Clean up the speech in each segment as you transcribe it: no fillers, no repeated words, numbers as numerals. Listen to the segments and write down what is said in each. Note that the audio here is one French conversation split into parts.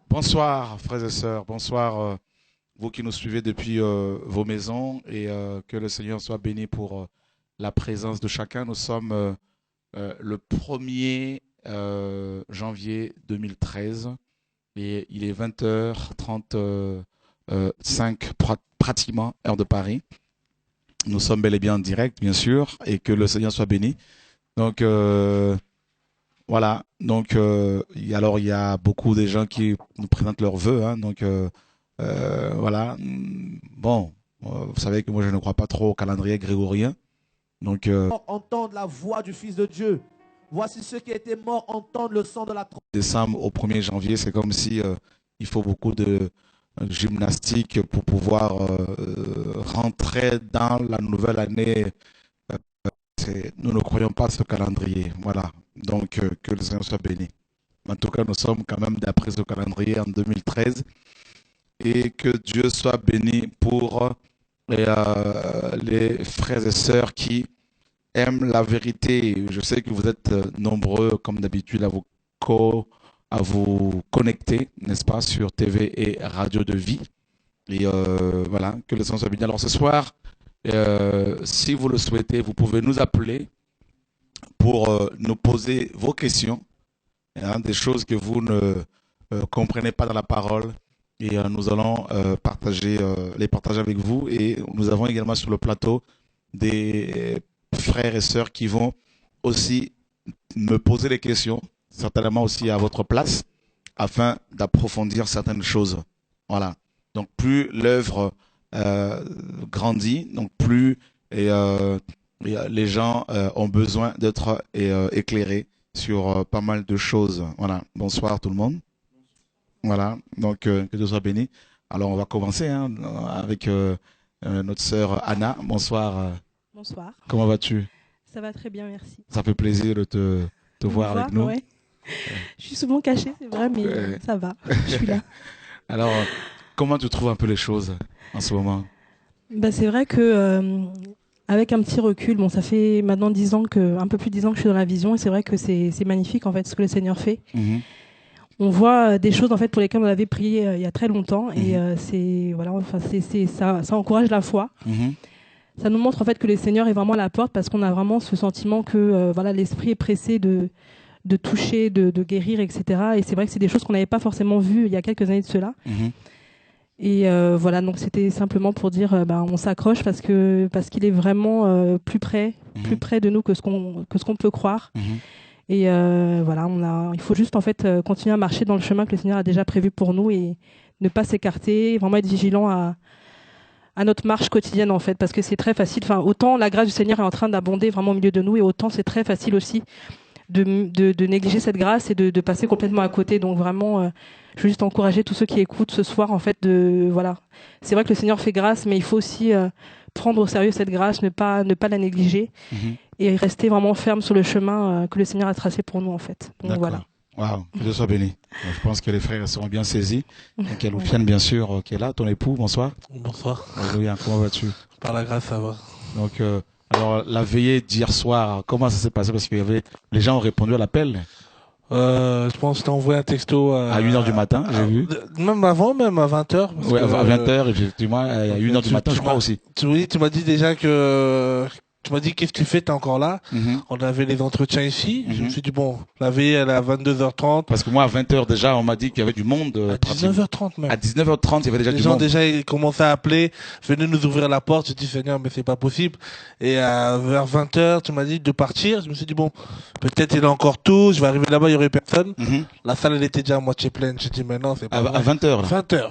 Bonsoir, frères et sœurs. Bonsoir, vous qui nous suivez depuis vos maisons et que le Seigneur soit béni pour la présence de chacun. Nous sommes le 1er janvier 2013 et il est 20h35 pratiquement, heure de Paris. Nous sommes bel et bien en direct, bien sûr, et que le Seigneur soit béni. Donc, voilà, donc alors il y a beaucoup de gens qui nous présentent leurs vœux, hein, donc voilà. Bon, vous savez que moi je ne crois pas trop au calendrier grégorien, donc Entendre la voix du Fils de Dieu. Voici ceux qui étaient morts entendent le son de la trompe. décembre au 1er janvier, c'est comme si il faut beaucoup de gymnastique pour pouvoir rentrer dans la nouvelle année. Nous ne croyons pas à ce calendrier, voilà. Donc que le Seigneur soit béni. En tout cas, nous sommes quand même d'après ce calendrier en 2013. Et que Dieu soit béni pour les frères et sœurs qui aiment la vérité. Je sais que vous êtes nombreux, comme d'habitude, à vous connecter, n'est-ce pas, sur TV et Radio de Vie. Et voilà, que le Seigneur soit béni. Alors ce soir, si vous le souhaitez, vous pouvez nous appeler pour nous poser vos questions, hein, des choses que vous ne comprenez pas dans la parole. Et nous allons les partager avec vous. Et nous avons également sur le plateau des frères et sœurs qui vont aussi me poser des questions, certainement aussi à votre place, afin d'approfondir certaines choses. Voilà. Donc plus l'œuvre grandit, donc plus les gens ont besoin d'être éclairés sur pas mal de choses. Voilà. Bonsoir tout le monde. Voilà, donc que Dieu soit béni. Alors on va commencer hein, avec notre sœur Anna. Bonsoir. Bonsoir. Comment vas-tu? Ça va très bien, merci. Ça fait plaisir de te voir avec nous. Ouais. Je suis souvent cachée, c'est vrai, mais ça va, je suis là. Alors, comment tu trouves un peu les choses en ce moment? C'est vrai que avec un petit recul, bon, ça fait maintenant 10 ans un peu plus de 10 ans que je suis dans la vision, et c'est vrai que c'est magnifique en fait ce que le Seigneur fait. On voit des choses en fait pour lesquelles on avait prié il y a très longtemps, et c'est voilà, enfin ça encourage la foi. Ça nous montre en fait que le Seigneur est vraiment à la porte, parce qu'on a vraiment ce sentiment que voilà, l'esprit est pressé de toucher, de guérir, etc. Et c'est vrai que c'est des choses qu'on n'avait pas forcément vues il y a quelques années de cela. Et voilà, donc c'était simplement pour dire, on s'accroche parce qu'il est vraiment plus près de nous que ce qu'on peut croire. Et voilà, il faut juste en fait continuer à marcher dans le chemin que le Seigneur a déjà prévu pour nous et ne pas s'écarter, vraiment être vigilant à notre marche quotidienne en fait, parce que c'est très facile. Enfin, autant la grâce du Seigneur est en train d'abonder vraiment au milieu de nous, et autant c'est très facile aussi de négliger cette grâce et de passer complètement à côté. Donc vraiment, je veux juste encourager tous ceux qui écoutent ce soir en fait voilà. C'est vrai que le Seigneur fait grâce, mais il faut aussi prendre au sérieux cette grâce, ne pas la négliger et rester vraiment ferme sur le chemin que le Seigneur a tracé pour nous en fait. Donc voilà. Waouh, que Dieu soit béni. Je pense que les frères seront bien saisis. Et qu'elle Loufiane, bien sûr, qui est là, ton époux, bonsoir. Bonsoir. Alléluia, comment vas-tu? Par la grâce, ça va. Donc, alors, la veillée d'hier soir, comment ça s'est passé? Parce que les gens ont répondu à l'appel. Je pense que tu as envoyé un texto à 1h du matin, j'ai vu. Même avant, même à 20h. Oui, à 20h, effectivement, à 1h du matin, je crois aussi. Tu m'as dit déjà que... Tu m'as dit, qu'est-ce que tu fais, t'es encore là? On avait les entretiens ici. Je me suis dit, bon, la veille, elle est à 22h30. Parce que moi, à 20h déjà, on m'a dit qu'il y avait du monde. À 19h30 même. À 19h30, il y avait déjà du monde. Les gens déjà ils commençaient à appeler, venaient nous ouvrir la porte. J'ai dit, Seigneur, mais c'est pas possible. Et vers 20h, tu m'as dit de partir. Je me suis dit, bon, peut-être il est encore tôt. Je vais arriver là-bas, il y aurait personne. La salle, elle était déjà à moitié pleine. J'ai dit, mais non, c'est pas vrai. À 20h, là. 20h.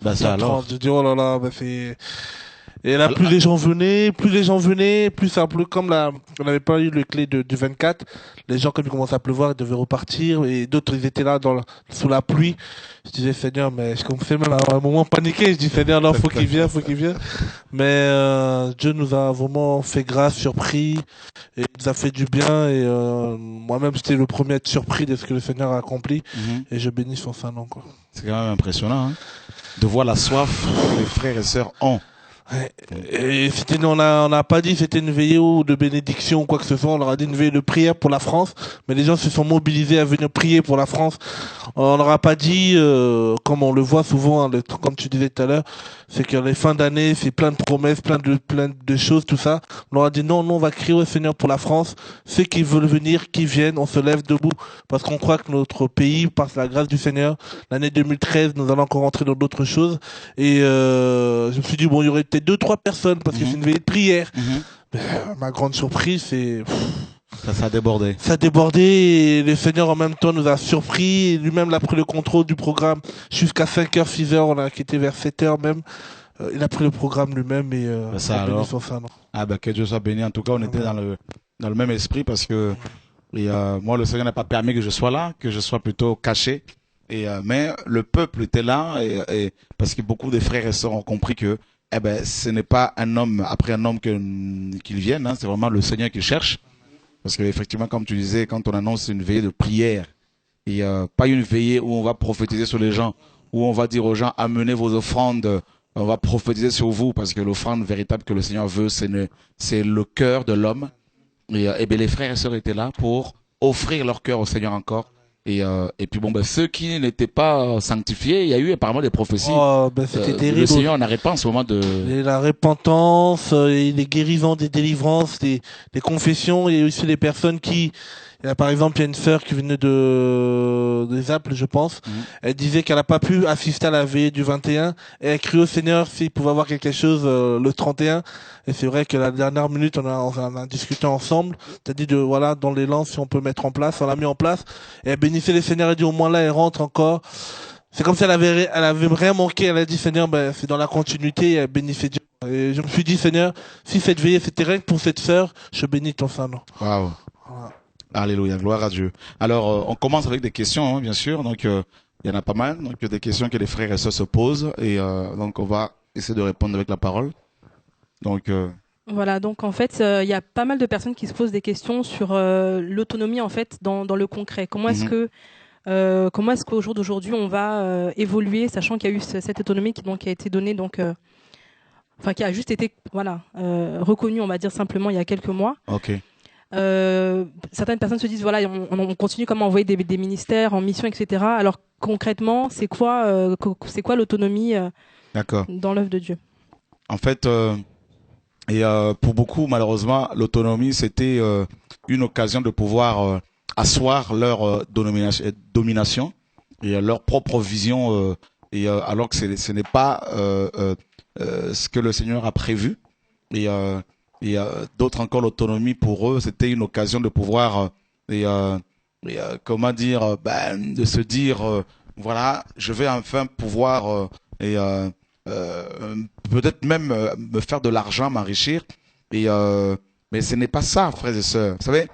Bah, ça alors. J'ai dit, oh là là, bah c'est... Et là, plus les gens venaient, plus simple, comme on n'avait pas eu le clé du 24, les gens, comme ils commençaient à pleuvoir, ils devaient repartir, et d'autres, ils étaient là sous la pluie. Je disais, Seigneur, mais je commençais même à un moment paniquer. Je dis, Seigneur, non, faut qu'il vienne. Mais Dieu nous a vraiment fait grâce, surpris, et nous a fait du bien. Et moi-même, j'étais le premier à être surpris de ce que le Seigneur a accompli. Et je bénis son Saint-Nom, quoi. C'est quand même impressionnant, hein, de voir la soif que les frères et sœurs ont. Ouais. Et on n'a pas dit c'était une veillée ou de bénédiction ou quoi que ce soit. On leur a dit une veillée de prière pour la France. Mais les gens se sont mobilisés à venir prier pour la France. On leur a pas dit, comme on le voit souvent, hein, comme tu disais tout à l'heure, c'est que les fins d'année, c'est plein de promesses, plein de choses, tout ça. On leur a dit non, on va crier au Seigneur pour la France. Ceux qui veulent venir, qui viennent, on se lève debout. Parce qu'on croit que notre pays, par la grâce du Seigneur, l'année 2013, nous allons encore rentrer dans d'autres choses. Et je me suis dit, bon, il y aurait peut-être 2-3 personnes, parce que c'est une veillée de prière. Mais, ma grande surprise, c'est... Ça a débordé. Ça a débordé et le Seigneur en même temps nous a surpris. Lui-même il a pris le contrôle du programme jusqu'à 5h, 6h. On a quitté vers 7h même. Il a pris le programme lui-même et ça alors. Que Dieu soit béni. En tout cas, on était dans le même esprit parce que moi, le Seigneur n'a pas permis que je sois là, que je sois plutôt caché. Mais le peuple était là et parce que beaucoup de frères et sœurs ont compris que ce n'est pas un homme après un homme qu'il vienne. Hein, c'est vraiment le Seigneur qui cherche. Parce qu'effectivement, comme tu disais, quand on annonce une veillée de prière, et pas une veillée où on va prophétiser sur les gens, où on va dire aux gens, amenez vos offrandes, on va prophétiser sur vous, parce que l'offrande véritable que le Seigneur veut, c'est le cœur de l'homme. Et bien les frères et sœurs étaient là pour offrir leur cœur au Seigneur encore. Et puis bon, ceux qui n'étaient pas sanctifiés, il y a eu apparemment des prophéties. C'était terrible. Le Seigneur n'arrête pas en ce moment de... Et la repentance, et les guérisons, des délivrances, des confessions, et aussi les personnes qui... Par exemple, il y a une sœur qui venait des Alpes, je pense. Elle disait qu'elle n'a pas pu assister à la veillée du 21. Et elle crie au Seigneur s'il pouvait avoir quelque chose le 31. Et c'est vrai que la dernière minute, on a discuté ensemble. T'as dit voilà, dans l'élan, si on peut mettre en place. On l'a mis en place. Et elle bénissait les Seigneurs. Elle dit au moins là, elle rentre encore. C'est comme si elle avait rien manqué. Elle a dit Seigneur, c'est dans la continuité. Et elle bénissait Dieu. Et je me suis dit Seigneur, si cette veillée c'était rien que pour cette sœur, je bénis ton Saint nom. Waouh. Voilà. Alléluia, gloire à Dieu. Alors, on commence avec des questions, hein, bien sûr. Donc, il y en a pas mal. Donc, des questions que les frères et sœurs se posent. Et donc, on va essayer de répondre avec la parole. Donc, Voilà, donc en fait, il y a pas mal de personnes qui se posent des questions sur l'autonomie en fait dans le concret. Comment est-ce qu'au jour d'aujourd'hui on va évoluer, sachant qu'il y a eu cette autonomie qui a été donnée qui a juste été reconnue, on va dire simplement il y a quelques mois. Ok. Certaines personnes se disent voilà, on continue comme à envoyer des ministères en mission, etc. Alors concrètement, c'est quoi l'autonomie dans l'œuvre de Dieu? En fait, pour beaucoup, malheureusement, l'autonomie c'était une occasion de pouvoir asseoir leur domination et leur propre vision, alors que ce n'est pas ce que le Seigneur a prévu. Et d'autres encore, l'autonomie pour eux, c'était une occasion de pouvoir, comment dire, de se dire, voilà, je vais enfin pouvoir, peut-être même me faire de l'argent, m'enrichir. Mais ce n'est pas ça, frères et sœurs. Vous savez,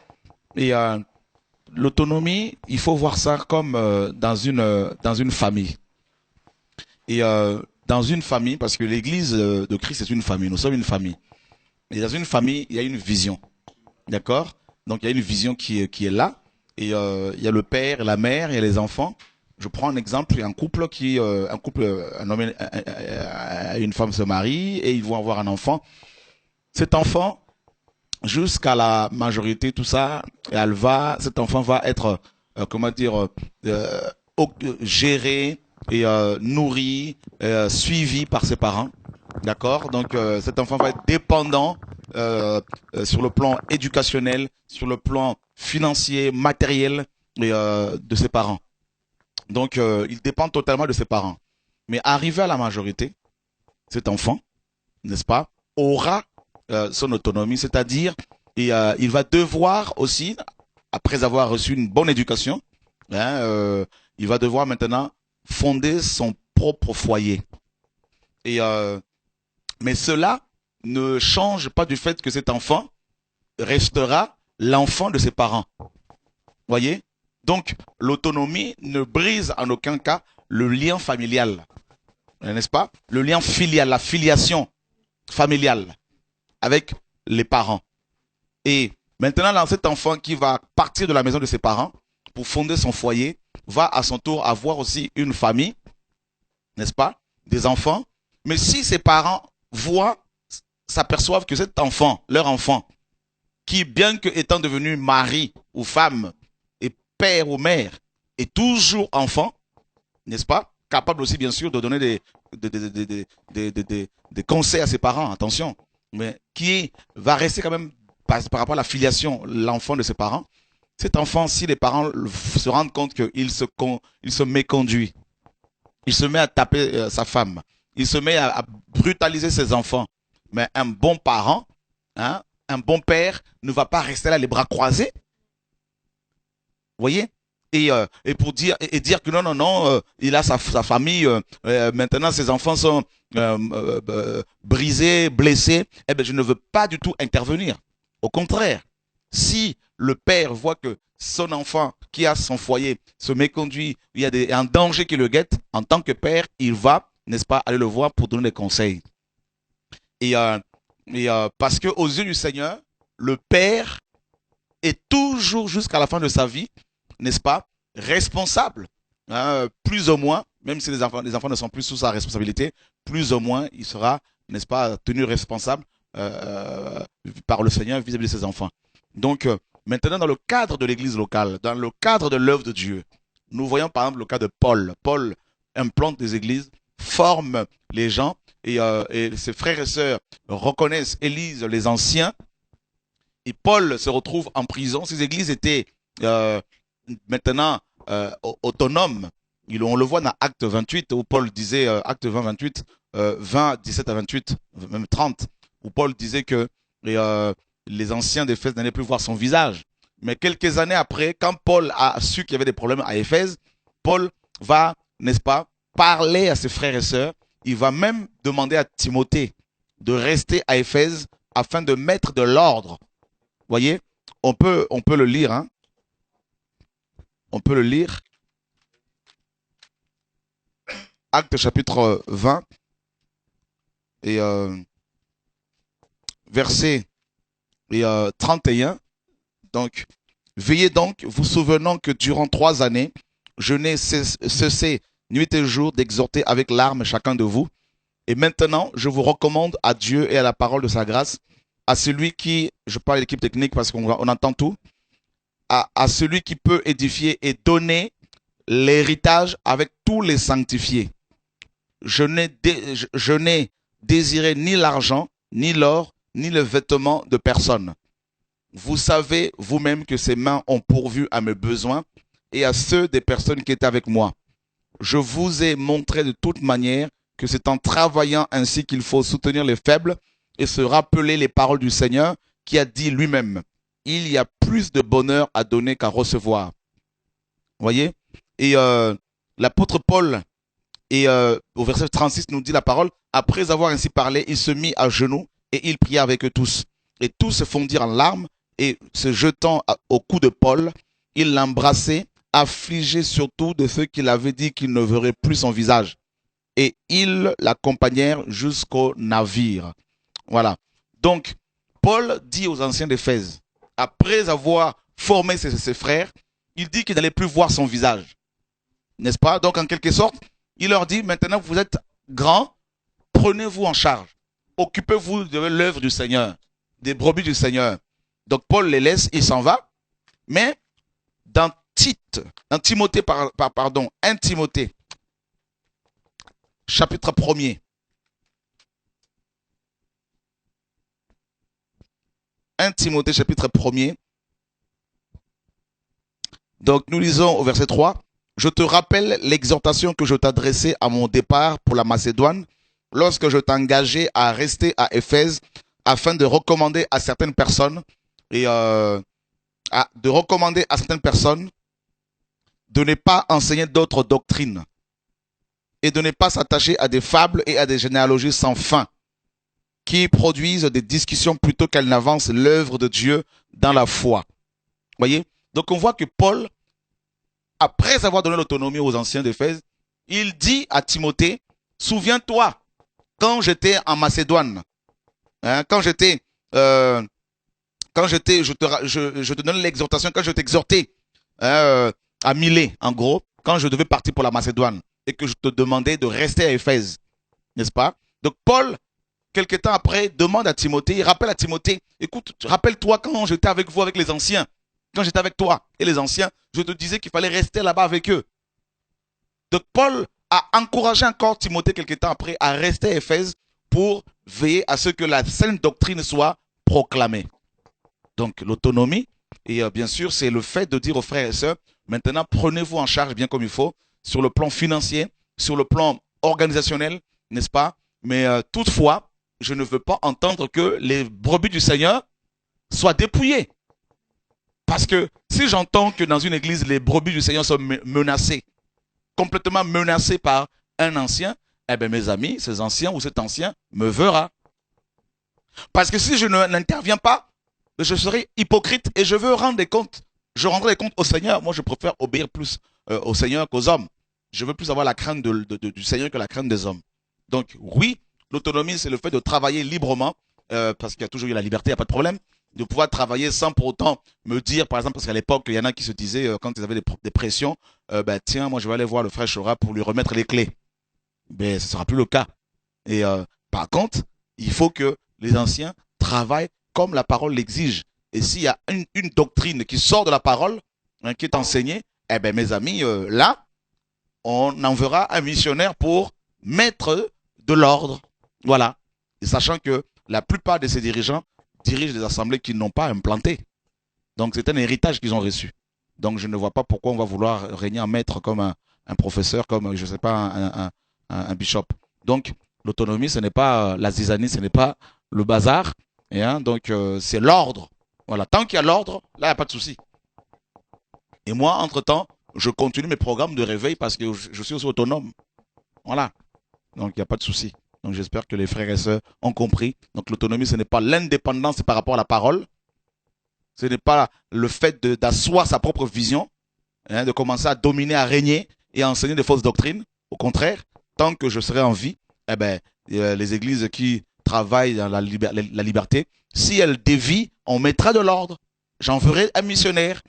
l'autonomie, il faut voir ça comme dans une famille. Et dans une famille, parce que l'Église de Christ est une famille, nous sommes une famille. Et dans une famille, il y a une vision. D'accord? Donc, il y a une vision qui est là. Et il y a le père, la mère, il y a les enfants. Je prends un exemple. Il y a un couple un homme et une femme se marient et ils vont avoir un enfant. Cet enfant, jusqu'à la majorité, tout ça, cet enfant va être, géré et nourri, suivi par ses parents. D'accord? Donc cet enfant va être dépendant sur le plan éducationnel, sur le plan financier, matériel de ses parents. Donc il dépend totalement de ses parents. Mais arrivé à la majorité, cet enfant, n'est-ce pas, aura son autonomie, c'est-à-dire il va devoir aussi, après avoir reçu une bonne éducation, il va devoir maintenant fonder son propre foyer. Mais cela ne change pas du fait que cet enfant restera l'enfant de ses parents. Voyez? Donc, l'autonomie ne brise en aucun cas le lien familial. N'est-ce pas? Le lien filial, la filiation familiale avec les parents. Et maintenant, là, cet enfant qui va partir de la maison de ses parents pour fonder son foyer, va à son tour avoir aussi une famille, n'est-ce pas? Des enfants. Mais si ses parents voient s'aperçoivent que cet enfant, leur enfant, qui, bien que étant devenu mari ou femme, et père ou mère, est toujours enfant, n'est-ce pas? Capable aussi, bien sûr, de donner des conseils à ses parents, attention, mais qui va rester quand même par rapport à la filiation, l'enfant de ses parents. Cet enfant, si les parents se rendent compte qu'il se méconduit, il se met à taper sa femme, il se met à brutaliser ses enfants, mais un bon parent, hein, un bon père ne va pas rester là les bras croisés. Vous voyez? Et pour dire que non, il a sa famille, maintenant ses enfants sont brisés, blessés, eh bien je ne veux pas du tout intervenir. Au contraire, si le père voit que son enfant qui a son foyer se méconduit, il y a un danger qui le guette, en tant que père, il va, n'est-ce pas, aller le voir pour donner des conseils. Parce que aux yeux du Seigneur, le père est toujours jusqu'à la fin de sa vie, n'est-ce pas, responsable, hein, plus ou moins, même si les enfants ne sont plus sous sa responsabilité, plus ou moins, il sera, n'est-ce pas, tenu responsable par le Seigneur vis-à-vis de ses enfants. Donc, maintenant, dans le cadre de l'église locale, dans le cadre de l'œuvre de Dieu, nous voyons par exemple le cas de Paul. Paul implante des églises, forme les gens, et ses frères et sœurs reconnaissent, élisent les anciens, et Paul se retrouve en prison. Ces églises étaient maintenant autonomes. On le voit dans Acte 28, où Paul disait, Acte 20, 28, 20, 17 à 28, même 30, où Paul disait que les anciens d'Éphèse n'allaient plus voir son visage. Mais quelques années après, quand Paul a su qu'il y avait des problèmes à Éphèse, Paul va, n'est-ce pas, parler à ses frères et sœurs. Il va même demander à Timothée de rester à Éphèse afin de mettre de l'ordre. Vous voyez, on peut le lire, hein. On peut le lire. Acte chapitre 20 et verset 31. Donc, veillez donc, vous souvenant que durant 3 années, je n'ai cessé nuit et jour d'exhorter avec larmes chacun de vous. Et maintenant, je vous recommande à Dieu et à la parole de sa grâce, à celui qui, je parle de l'équipe technique parce qu'on entend tout, à celui qui peut édifier et donner l'héritage avec tous les sanctifiés. Je n'ai désiré ni l'argent, ni l'or, ni le vêtement de personne. Vous savez vous-même que ces mains ont pourvu à mes besoins et à ceux des personnes qui étaient avec moi. Je vous ai montré de toute manière que c'est en travaillant ainsi qu'il faut soutenir les faibles et se rappeler les paroles du Seigneur qui a dit lui-même, il y a plus de bonheur à donner qu'à recevoir. Vous voyez? Et l'apôtre Paul, au verset 36, nous dit la parole, après avoir ainsi parlé, il se mit à genoux et il pria avec eux tous. Et tous se fondirent en larmes et se jetant au cou de Paul, il l'embrassait, affligé surtout de ceux qu'il avait dit qu'il ne verrait plus son visage. Et ils l'accompagnèrent jusqu'au navire. Voilà. Donc, Paul dit aux anciens d'Éphèse, après avoir formé ses frères, il dit qu'il n'allait plus voir son visage. N'est-ce pas? Donc, en quelque sorte, il leur dit, maintenant vous êtes grands, prenez-vous en charge. Occupez-vous de l'œuvre du Seigneur, des brebis du Seigneur. Donc, Paul les laisse, il s'en va. Mais, dans Timothée, 1 Timothée, chapitre 1er. 1 Timothée, chapitre 1er. Donc, nous lisons au verset 3. Je te rappelle l'exhortation que je t'adressais à mon départ pour la Macédoine, lorsque je t'engageais à rester à Éphèse, afin de recommander à certaines personnes, de ne pas enseigner d'autres doctrines, et de ne pas s'attacher à des fables et à des généalogies sans fin, qui produisent des discussions plutôt qu'elles n'avancent l'œuvre de Dieu dans la foi. Voyez? Donc on voit que Paul, après avoir donné l'autonomie aux anciens d'Éphèse, il dit à Timothée, souviens-toi, quand j'étais en Macédoine, hein, je te donne l'exhortation, quand je t'exhortais à Milet, en gros, quand je devais partir pour la Macédoine, et que je te demandais de rester à Éphèse, n'est-ce pas? Donc Paul, quelque temps après, demande à Timothée, il rappelle à Timothée, écoute, rappelle-toi quand j'étais avec vous, avec les anciens, quand j'étais avec toi et les anciens, je te disais qu'il fallait rester là-bas avec eux. Donc Paul a encouragé encore Timothée quelque temps après à rester à Éphèse pour veiller à ce que la saine doctrine soit proclamée. Donc l'autonomie, et bien sûr, c'est le fait de dire aux frères et sœurs, maintenant prenez-vous en charge bien comme il faut, sur le plan financier, sur le plan organisationnel, n'est-ce pas? Mais toutefois, je ne veux pas entendre que les brebis du Seigneur soient dépouillées. Parce que si j'entends que dans une église, les brebis du Seigneur sont menacées, complètement menacées par un ancien, eh bien mes amis, ces anciens ou cet ancien me verra. Parce que si je n'interviens pas, je serai hypocrite et je veux rendre des comptes. Je rendrai des comptes au Seigneur. Moi, je préfère obéir plus au Seigneur qu'aux hommes. Je veux plus avoir la crainte du Seigneur que la crainte des hommes. Donc oui, l'autonomie, c'est le fait de travailler librement, parce qu'il y a toujours eu la liberté, il n'y a pas de problème, de pouvoir travailler sans pour autant me dire, par exemple, parce qu'à l'époque, il y en a qui se disaient, quand ils avaient des pressions, tiens, moi je vais aller voir le frère Chora pour lui remettre les clés. Mais ce ne sera plus le cas. Et par contre, il faut que les anciens travaillent comme la parole l'exige. Et s'il y a une doctrine qui sort de la parole, qui est enseignée, eh bien mes amis, là, on enverra un missionnaire pour mettre de l'ordre. Voilà. Et sachant que la plupart de ces dirigeants dirigent des assemblées qu'ils n'ont pas implantées. Donc c'est un héritage qu'ils ont reçu. Donc je ne vois pas pourquoi on va vouloir régner en maître comme un professeur, comme, je ne sais pas, un bishop. Donc l'autonomie, ce n'est pas la zizanie, ce n'est pas le bazar. Et, donc c'est l'ordre. Voilà. Tant qu'il y a l'ordre, là, il n'y a pas de souci. Et moi, entre-temps, je continue mes programmes de réveil parce que je suis aussi autonome. Voilà. Donc, il n'y a pas de souci. Donc, j'espère que les frères et sœurs ont compris. Donc, l'autonomie, ce n'est pas l'indépendance par rapport à la parole. Ce n'est pas le fait d'asseoir sa propre vision, de commencer à dominer, à régner et à enseigner des fausses doctrines. Au contraire, tant que je serai en vie, eh ben, les églises qui travaillent dans la liberté, si elles dévient, on mettra de l'ordre. J'en ferai un missionnaire.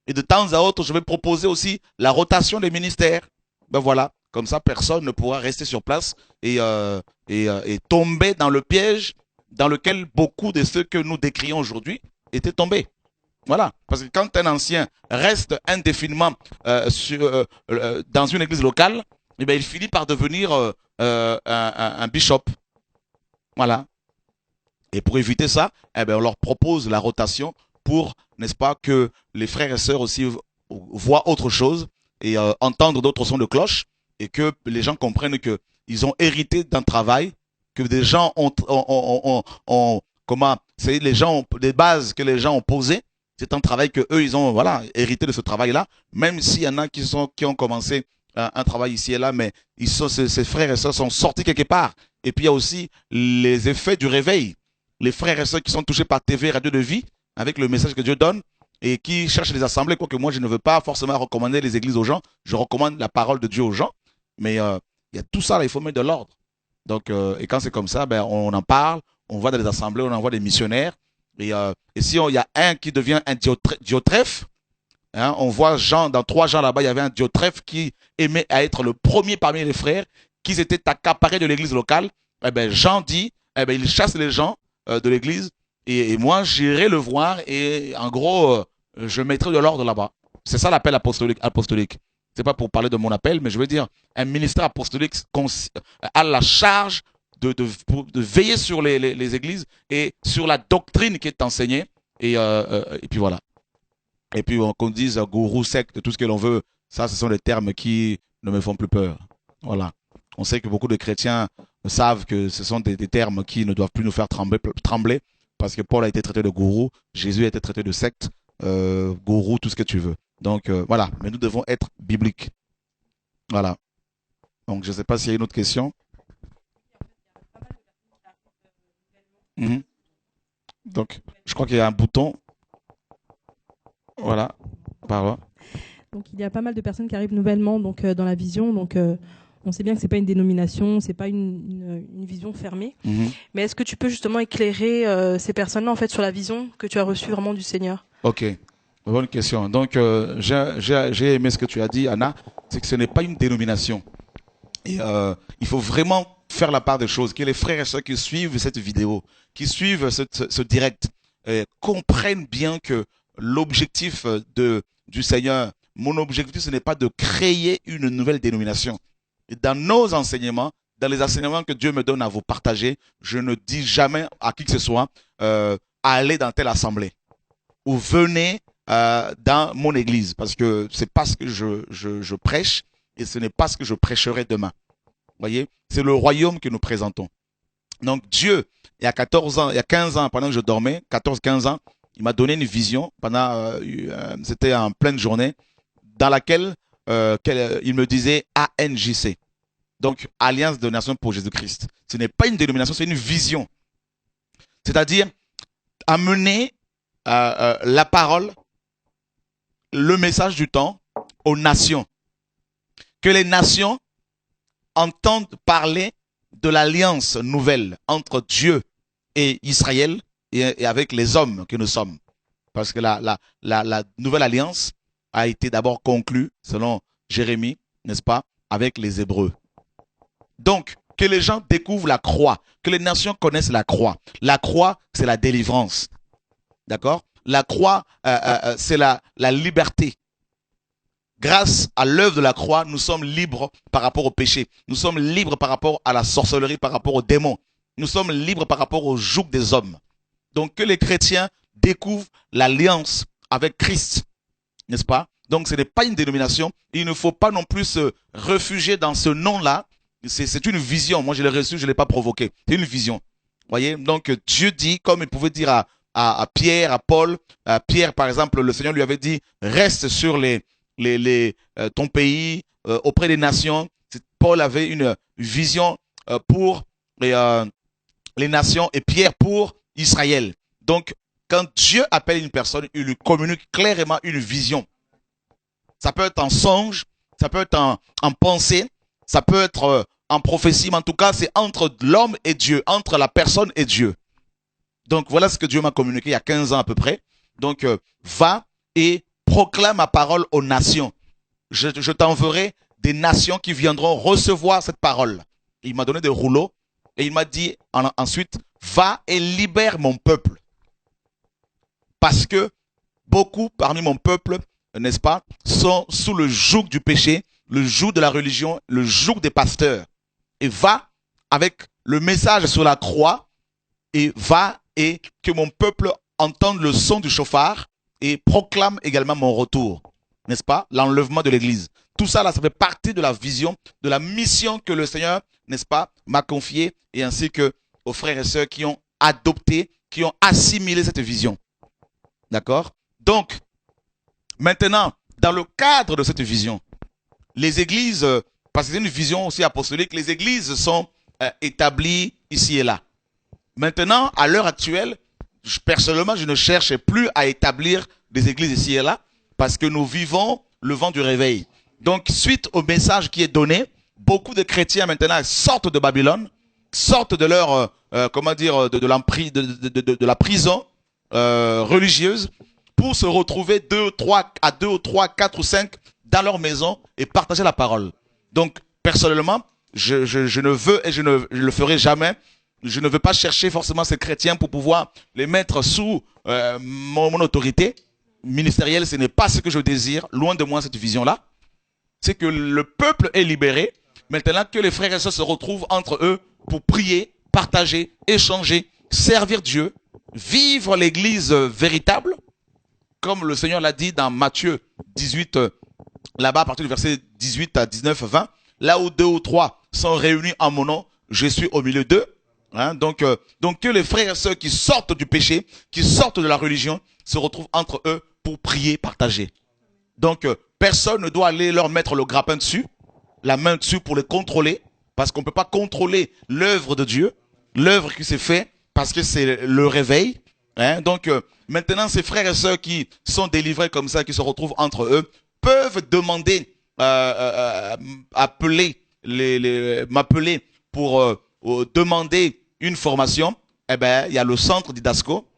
Et de temps à autre, je vais proposer aussi la rotation des ministères. Ben voilà, comme ça, personne ne pourra rester sur place et tomber dans le piège dans lequel beaucoup de ceux que nous décrions aujourd'hui étaient tombés. Voilà, parce que quand un ancien reste indéfiniment dans une église locale, eh bien, il finit par devenir un bishop. Voilà. Et pour éviter ça, eh bien, on leur propose la rotation pour, n'est-ce pas, que les frères et sœurs aussi voient autre chose et entendre d'autres sons de cloche et que les gens comprennent qu'ils ont hérité d'un travail, que des gens c'est les bases que les gens ont posées. C'est un travail que eux ils ont hérité de ce travail-là, même s'il y en a qui ont commencé un travail ici et là, mais ces frères et sœurs sont sortis quelque part. Et puis il y a aussi les effets du réveil. Les frères et sœurs qui sont touchés par TV, Radio de Vie, avec le message que Dieu donne, et qui cherchent des assemblées, quoique moi je ne veux pas forcément recommander les églises aux gens, je recommande la parole de Dieu aux gens, mais il y a tout ça là, il faut mettre de l'ordre. Donc, et quand c'est comme ça, ben, on en parle, on va dans les assemblées, on envoie des missionnaires, et si il y a un qui devient un Diotrephe, on voit Jean, dans 3 Jean là-bas, il y avait un Diotrephe qui aimait à être le premier parmi les frères, qui s'était accaparé de l'église locale. Eh ben, Jean dit, il chasse les gens de l'église, et moi j'irai le voir, et en gros, je mettrai de l'ordre là-bas. C'est ça l'appel apostolique. C'est pas pour parler de mon appel, mais je veux dire, un ministère apostolique a la charge de veiller sur les églises et sur la doctrine qui est enseignée, et puis voilà. Et puis qu'on dise gourou, secte, tout ce que l'on veut, ça ce sont des termes qui ne me font plus peur. Voilà. On sait que beaucoup de chrétiens savent que ce sont des termes qui ne doivent plus nous faire trembler, parce que Paul a été traité de gourou, Jésus a été traité de secte, gourou, tout ce que tu veux. Donc voilà, mais nous devons être bibliques. Voilà. Donc je ne sais pas s'il y a une autre question. Donc je crois qu'il y a un bouton. Voilà. Pardon. Donc il y a pas mal de personnes qui arrivent nouvellement dans la vision. Donc on sait bien que c'est pas une dénomination, c'est pas une vision fermée. Mais est-ce que tu peux justement éclairer ces personnes-là en fait sur la vision que tu as reçue vraiment du Seigneur? Ok. Bonne question. Donc, j'ai aimé ce que tu as dit, Anna, c'est que ce n'est pas une dénomination. Et il faut vraiment faire la part des choses, que les frères et sœurs qui suivent cette vidéo, qui suivent ce direct, comprennent bien que l'objectif du Seigneur, mon objectif, ce n'est pas de créer une nouvelle dénomination. Et dans nos enseignements, dans les enseignements que Dieu me donne à vous partager, je ne dis jamais à qui que ce soit, allez dans telle assemblée ou venez dans mon église, parce que c'est pas ce que je prêche et ce n'est pas ce que je prêcherai demain. Voyez, c'est le royaume que nous présentons. Donc Dieu, il y a 14 ans, il y a 15 ans, pendant que je dormais, 14-15 ans, il m'a donné une vision, c'était en pleine journée, dans laquelle il me disait ANJC. Donc, Alliance de Nations pour Jésus-Christ. Ce n'est pas une dénomination, c'est une vision. C'est-à-dire amener la parole, le message du temps aux nations. Que les nations entendent parler de l'alliance nouvelle entre Dieu et Israël et avec les hommes que nous sommes. Parce que la nouvelle alliance a été d'abord conclue, selon Jérémie, n'est-ce pas, avec les Hébreux. Donc, que les gens découvrent la croix, que les nations connaissent la croix. La croix, c'est la délivrance. D'accord? La croix, c'est la liberté. Grâce à l'œuvre de la croix, nous sommes libres par rapport au péché. Nous sommes libres par rapport à la sorcellerie, par rapport aux démons. Nous sommes libres par rapport au joug des hommes. Donc, que les chrétiens découvrent l'alliance avec Christ. N'est-ce pas? Donc, ce n'est pas une dénomination. Il ne faut pas non plus se réfugier dans ce nom-là. C'est une vision. Moi, je l'ai reçu, je ne l'ai pas provoqué. C'est une vision. Voyez? Donc, Dieu dit, comme il pouvait dire à Pierre, à Paul. Pierre, par exemple, le Seigneur lui avait dit, reste sur ton pays, auprès des nations. Paul avait une vision pour les nations et Pierre pour Israël. Donc, quand Dieu appelle une personne, il lui communique clairement une vision. Ça peut être en songe, ça peut être en pensée, ça peut être en prophétie, mais en tout cas, c'est entre l'homme et Dieu, entre la personne et Dieu. Donc, voilà ce que Dieu m'a communiqué il y a 15 ans à peu près. Donc, va et proclame ma parole aux nations. Je t'enverrai des nations qui viendront recevoir cette parole. Il m'a donné des rouleaux et il m'a dit ensuite, va et libère mon peuple. Parce que beaucoup parmi mon peuple, n'est-ce pas, sont sous le joug du péché, le joug de la religion, le joug des pasteurs. Et va avec le message sur la croix et va et que mon peuple entende le son du chauffard et proclame également mon retour. N'est-ce pas? L'enlèvement de l'église. Tout ça, là, ça fait partie de la vision, de la mission que le Seigneur, n'est-ce pas, m'a confiée et ainsi que aux frères et sœurs qui ont adopté, qui ont assimilé cette vision. D'accord? Donc, maintenant, dans le cadre de cette vision, les églises, parce que c'est une vision aussi apostolique, les églises sont établies ici et là. Maintenant, à l'heure actuelle, personnellement, je ne cherche plus à établir des églises ici et là, parce que nous vivons le vent du réveil. Donc, suite au message qui est donné, beaucoup de chrétiens maintenant sortent de Babylone, sortent de leur, de la prison religieuse, pour se retrouver 2 ou 3, 4 ou 5 dans leur maison et partager la parole. Donc, personnellement, je ne veux et je ne le ferai jamais. Je ne veux pas chercher forcément ces chrétiens pour pouvoir les mettre sous mon autorité ministérielle. Ce n'est pas ce que je désire. Loin de moi cette vision-là. C'est que le peuple est libéré. Maintenant que les frères et sœurs se retrouvent entre eux pour prier, partager, échanger, servir Dieu, vivre l'église véritable. Comme le Seigneur l'a dit dans Matthieu 18, là-bas à partir du verset 18 à 19, 20. Là où 2 ou 3 sont réunis en mon nom, je suis au milieu d'eux. Hein, donc que les frères et sœurs qui sortent du péché, qui sortent de la religion, se retrouvent entre eux pour prier, partager. Donc personne ne doit aller leur mettre le grappin dessus, la main dessus pour les contrôler, parce qu'on ne peut pas contrôler l'œuvre de Dieu, l'œuvre qui s'est faite, parce que c'est le réveil. Hein, donc maintenant ces frères et sœurs qui sont délivrés comme ça, qui se retrouvent entre eux, peuvent demander, m'appeler pour demander une formation. Eh ben, il y a le centre Didasco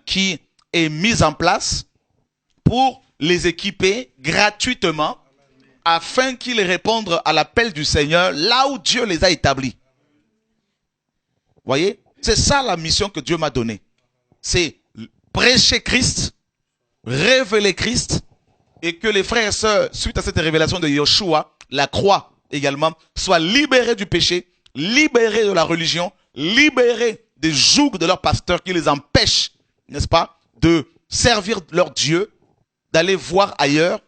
qui est mis en place pour les équiper gratuitement afin qu'ils répondent à l'appel du Seigneur là où Dieu les a établis. Voyez, c'est ça la mission que Dieu m'a donnée. C'est prêcher Christ, révéler Christ, et que les frères et sœurs, suite à cette révélation de Yeshua, la croix également, soient libérés du péché, libérés de la religion, libérés des jougs de leurs pasteurs qui les empêchent, n'est-ce pas, de servir leur Dieu, d'aller voir ailleurs.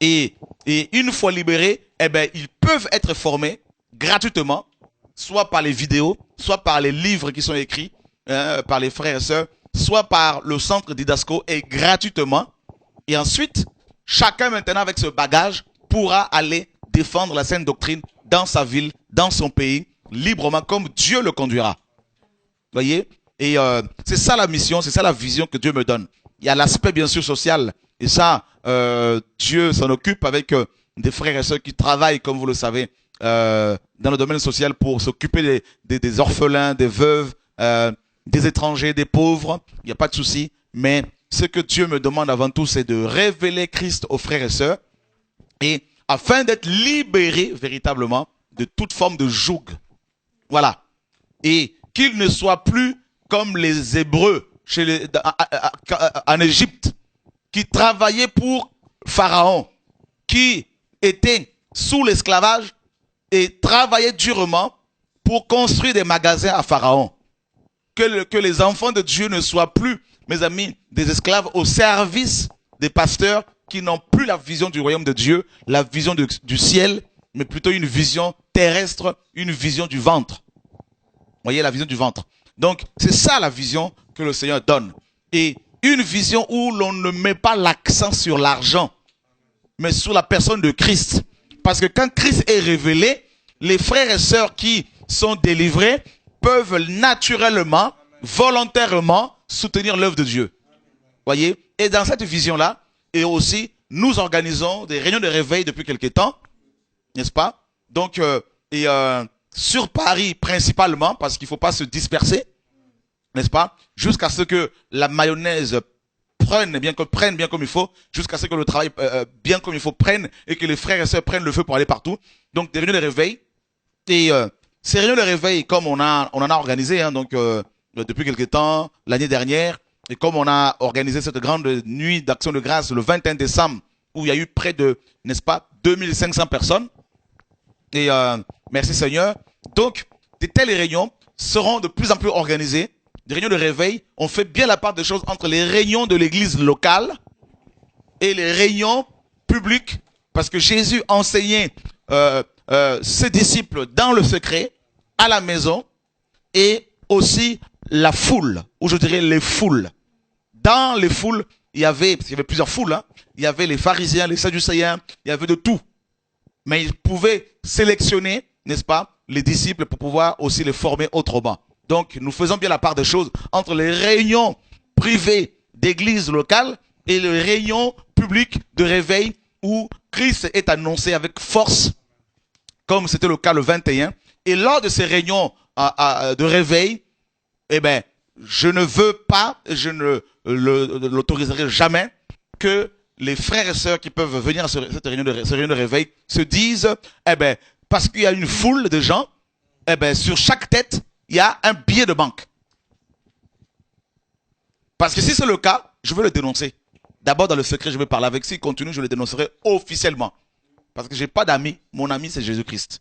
Et une fois libérés, eh ben, ils peuvent être formés gratuitement, soit par les vidéos, soit par les livres qui sont écrits par les frères et sœurs, soit par le centre Didasco, et gratuitement. Et ensuite, chacun maintenant avec ce bagage pourra aller défendre la sainte doctrine dans sa ville, dans son pays, librement, comme Dieu le conduira. Voyez? Et c'est ça la mission, c'est ça la vision que Dieu me donne. Il y a l'aspect bien sûr social, et ça, Dieu s'en occupe avec des frères et sœurs qui travaillent, comme vous le savez, dans le domaine social pour s'occuper des orphelins, des veuves, des étrangers, des pauvres. Il n'y a pas de souci. Mais ce que Dieu me demande avant tout, c'est de révéler Christ aux frères et sœurs, et afin d'être libérés véritablement de toute forme de joug. Voilà. Et qu'ils ne soient plus comme les Hébreux en Égypte, qui travaillaient pour Pharaon, qui étaient sous l'esclavage et travaillaient durement pour construire des magasins à Pharaon. Que les enfants de Dieu ne soient plus, mes amis, des esclaves au service des pasteurs qui n'ont plus la vision du royaume de Dieu, la vision du ciel, mais plutôt une vision terrestre, une vision du ventre. Vous voyez, la vision du ventre. Donc, c'est ça la vision que le Seigneur donne. Et une vision où l'on ne met pas l'accent sur l'argent, mais sur la personne de Christ. Parce que quand Christ est révélé, les frères et sœurs qui sont délivrés peuvent naturellement, volontairement soutenir l'œuvre de Dieu. Voyez? Et dans cette vision-là, et aussi, nous organisons des réunions de réveil depuis quelque temps, n'est-ce pas? Donc, sur Paris principalement, parce qu'il ne faut pas se disperser, n'est-ce pas? Jusqu'à ce que la mayonnaise prenne bien comme il faut, jusqu'à ce que le travail bien comme il faut prenne, et que les frères et sœurs prennent le feu pour aller partout. Donc, des réunions de réveil. Et ces réunions de réveil, comme on en a organisé, depuis quelque temps, l'année dernière, et comme on a organisé cette grande nuit d'action de grâce le 21 décembre, où il y a eu près de, n'est-ce pas, 2500 personnes. Et merci Seigneur. Donc, de telles réunions seront de plus en plus organisées. Des réunions de réveil, on fait bien la part des choses entre les réunions de l'église locale et les réunions publiques, parce que Jésus enseignait ses disciples dans le secret, à la maison, et aussi la foule, ou je dirais les foules. Dans les foules, il y avait plusieurs foules, hein. Il y avait les pharisiens, les sadducéens, il y avait de tout. Mais ils pouvaient sélectionner, n'est-ce pas, les disciples pour pouvoir aussi les former autrement. Donc, nous faisons bien la part des choses entre les réunions privées d'églises locales et les réunions publiques de réveil où Christ est annoncé avec force, comme c'était le cas le 21. Et lors de ces réunions de réveil, eh ben, je ne veux pas, je ne l'autoriserai jamais que les frères et sœurs qui peuvent venir à cette réunion de réveil se disent, eh ben, parce qu'il y a une foule de gens, eh ben, sur chaque tête, il y a un billet de banque. Parce que si c'est le cas, je veux le dénoncer. D'abord, dans le secret, je vais parler avec. S'il continue, je le dénoncerai officiellement. Parce que je n'ai pas d'amis. Mon ami, c'est Jésus-Christ.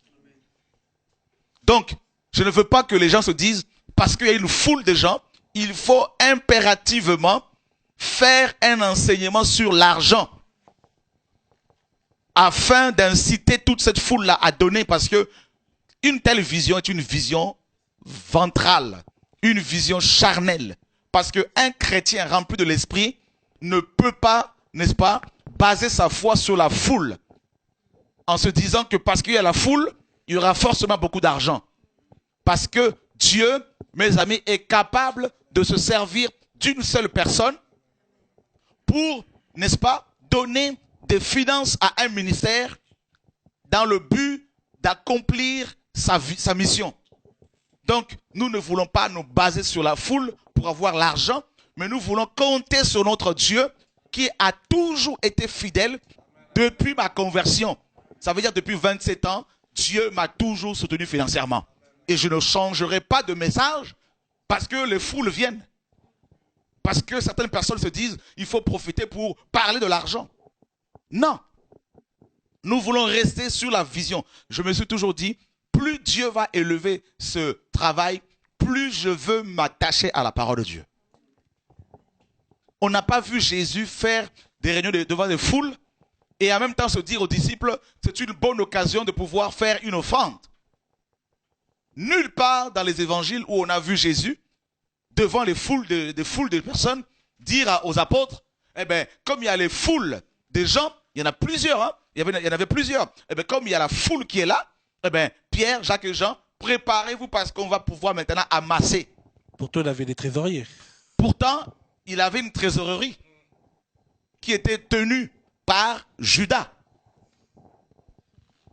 Donc, je ne veux pas que les gens se disent, parce qu'il y a une foule de gens, il faut impérativement faire un enseignement sur l'argent afin d'inciter toute cette foule-là à donner, parce que une telle vision est une vision ventrale, une vision charnelle, parce qu'un chrétien rempli de l'esprit ne peut pas, n'est-ce pas, baser sa foi sur la foule, en se disant que parce qu'il y a la foule, il y aura forcément beaucoup d'argent. Parce que Dieu, mes amis, est capable de se servir d'une seule personne pour, n'est-ce pas, donner des finances à un ministère dans le but d'accomplir sa mission. Donc, nous ne voulons pas nous baser sur la foule pour avoir l'argent, mais nous voulons compter sur notre Dieu qui a toujours été fidèle depuis ma conversion. Ça veut dire depuis 27 ans, Dieu m'a toujours soutenu financièrement. Et je ne changerai pas de message parce que les foules viennent. Parce que certaines personnes se disent, il faut profiter pour parler de l'argent. Non. Nous voulons rester sur la vision. Je me suis toujours dit, plus Dieu va élever ce travail, plus je veux m'attacher à la parole de Dieu. On n'a pas vu Jésus faire des réunions devant des foules et en même temps se dire aux disciples, c'est une bonne occasion de pouvoir faire une offrande. Nulle part dans les évangiles où on a vu Jésus, devant les foules de personnes, dire aux apôtres, eh bien, comme il y a les foules des gens, il y en a plusieurs, hein, il y en avait plusieurs, eh bien, comme il y a la foule qui est là, eh bien, Pierre, Jacques et Jean, préparez-vous parce qu'on va pouvoir maintenant amasser. Pourtant, il avait des trésoriers. Pourtant, il avait une trésorerie qui était tenue par Judas.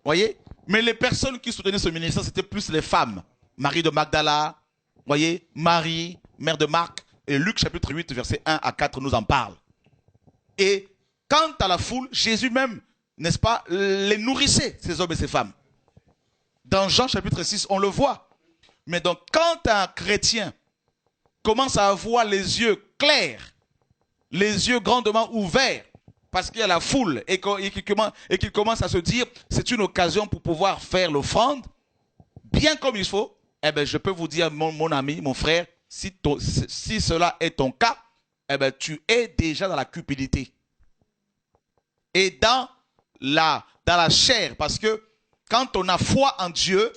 Voyez? Mais les personnes qui soutenaient ce ministère, c'était plus les femmes. Marie de Magdala, voyez, Marie, mère de Marc, et Luc chapitre 8, versets 1 à 4 nous en parle. Et quant à la foule, Jésus même, n'est-ce pas, les nourrissait, ces hommes et ces femmes. Dans Jean chapitre 6, on le voit. Mais donc, quand un chrétien commence à avoir les yeux clairs, les yeux grandement ouverts, parce qu'il y a la foule et qu'il commence à se dire, c'est une occasion pour pouvoir faire l'offrande, bien comme il faut, eh bien, je peux vous dire, mon ami, mon frère, si cela est ton cas, eh bien, tu es déjà dans la cupidité. Et dans la chair, parce que quand on a foi en Dieu,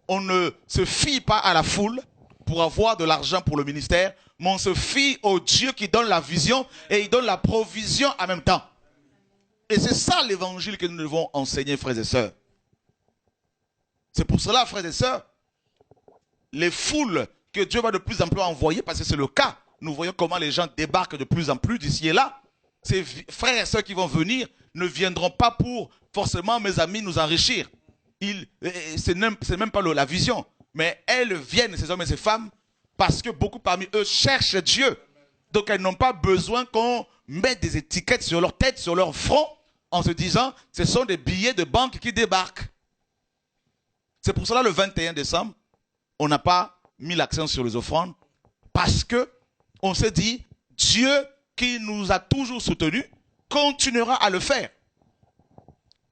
on ne se fie pas à la foule pour avoir de l'argent pour le ministère, mais on se fie au Dieu qui donne la vision et il donne la provision en même temps. Et c'est ça l'évangile que nous devons enseigner, frères et sœurs. C'est pour cela, frères et sœurs, les foules que Dieu va de plus en plus envoyer, parce que c'est le cas, nous voyons comment les gens débarquent de plus en plus d'ici et là. Ces frères et sœurs qui vont venir ne viendront pas pour forcément, mes amis, nous enrichir. C'est même pas la vision. Mais elles viennent, ces hommes et ces femmes, parce que beaucoup parmi eux cherchent Dieu. Donc elles n'ont pas besoin qu'on mette des étiquettes sur leur tête, sur leur front, en se disant, ce sont des billets de banque qui débarquent. C'est pour cela, le 21 décembre, on n'a pas mis l'accent sur les offrandes, parce que on s'est dit, Dieu qui nous a toujours soutenus, continuera à le faire.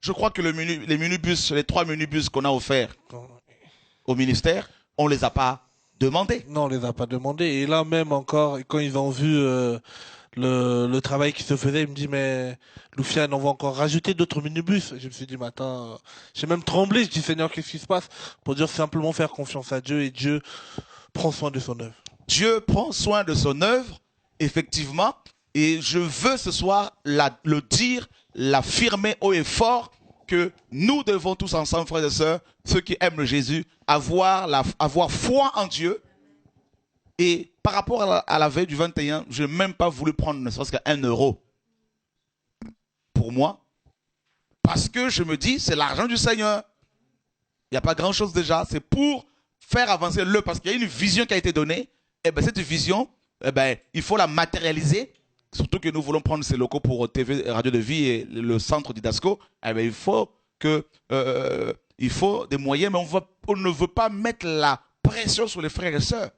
Je crois que les minibus, les 3 minibus qu'on a offerts au ministère, on ne les a pas demandés. Non, on ne les a pas demandés. Et là même encore, quand ils ont vu le travail qui se faisait, ils me disent, mais Loufiane, on va encore rajouter d'autres minibus. Je me suis dit, mais attends, j'ai même tremblé. Je dis, Seigneur, qu'est-ce qui se passe? Pour dire simplement faire confiance à Dieu, et Dieu prend soin de son œuvre. Dieu prend soin de son œuvre, effectivement. Et je veux ce soir le dire, l'affirmer haut et fort, que nous devons tous ensemble, frères et sœurs, ceux qui aiment Jésus, avoir foi en Dieu. Et par rapport à la veille du 21, je n'ai même pas voulu prendre ne serait-ce qu'un euro pour moi. Parce que je me dis, c'est l'argent du Seigneur. Il n'y a pas grand-chose déjà. C'est pour faire avancer parce qu'il y a une vision qui a été donnée. Et bien cette vision, il faut la matérialiser. Surtout que nous voulons prendre ces locaux pour TV, Radio de Vie et le centre d'Idasco. Il faut des moyens, mais on ne veut pas mettre la pression sur les frères et sœurs.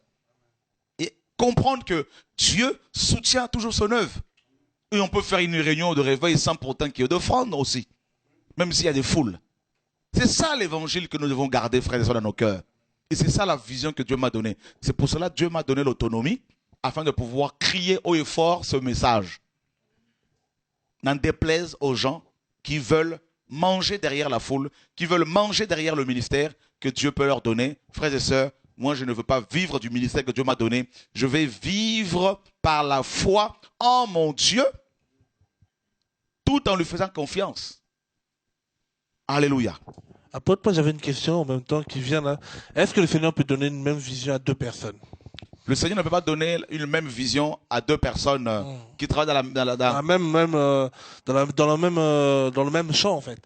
Et comprendre que Dieu soutient toujours son œuvre. Et on peut faire une réunion de réveil sans pourtant qu'il y ait d'offrande aussi. Même s'il y a des foules. C'est ça l'évangile que nous devons garder, frères et sœurs, dans nos cœurs. Et c'est ça la vision que Dieu m'a donnée. C'est pour cela que Dieu m'a donné l'autonomie, afin de pouvoir crier haut et fort ce message. N'en déplaise aux gens qui veulent manger derrière la foule, qui veulent manger derrière le ministère que Dieu peut leur donner. Frères et sœurs, moi je ne veux pas vivre du ministère que Dieu m'a donné. Je vais vivre par la foi en mon Dieu, tout en lui faisant confiance. Alléluia. Apôtre, moi j'avais une question en même temps qui vient là. Est-ce que le Seigneur peut donner une même vision à 2 personnes? Le Seigneur ne peut pas donner une même vision à 2 personnes qui travaillent dans le même champ en fait.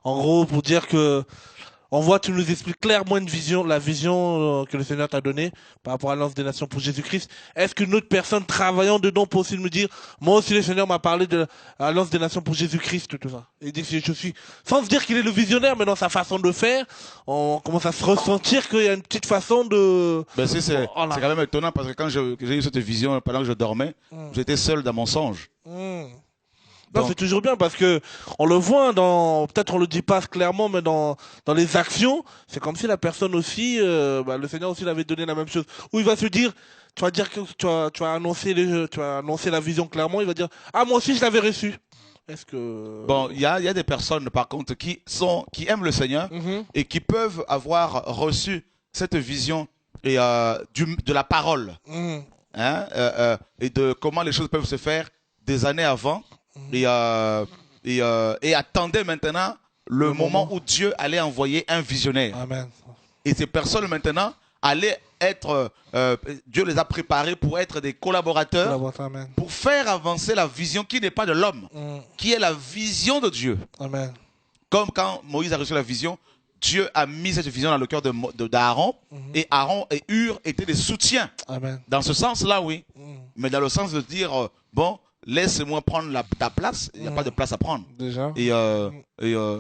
En gros, pour dire que on voit, tu nous expliques clairement une vision, la vision que le Seigneur t'a donnée par rapport à l'Alliance des Nations pour Jésus-Christ. Est-ce qu'une autre personne travaillant dedans peut aussi me dire, moi aussi le Seigneur m'a parlé de l'Alliance des Nations pour Jésus-Christ, tout ça. Et dit, je suis, sans se dire qu'il est le visionnaire, mais dans sa façon de faire, on commence à se ressentir qu'il y a une petite façon de... Ben c'est Voilà. quand même étonnant parce que quand j'ai eu cette vision pendant que je dormais, j'étais seul dans mon songe. Non, c'est toujours bien parce que on le voit dans, peut-être on le dit pas clairement, mais dans les actions, c'est comme si la personne aussi, le Seigneur aussi l'avait donné la même chose. Où il va se dire, tu vas dire que tu as annoncé la vision clairement, il va dire, ah moi aussi je l'avais reçu. Est-ce que Bon, il y a des personnes par contre qui aiment le Seigneur et qui peuvent avoir reçu cette vision et de la parole, et de comment les choses peuvent se faire des années avant. Et attendait maintenant le moment où Dieu allait envoyer un visionnaire. Amen. Et ces personnes maintenant allaient être, Dieu les a préparées pour être des collaborateurs, Amen. pour faire avancer la vision qui n'est pas de l'homme, qui est la vision de Dieu. Amen. Comme quand Moïse a reçu la vision, Dieu a mis cette vision dans le cœur d'Aaron, et Aaron et Hur étaient des soutiens. Amen. Dans ce sens-là, oui. Mais dans le sens de dire, bon, laisse-moi prendre ta place, il n'y a pas de place à prendre. Déjà. Et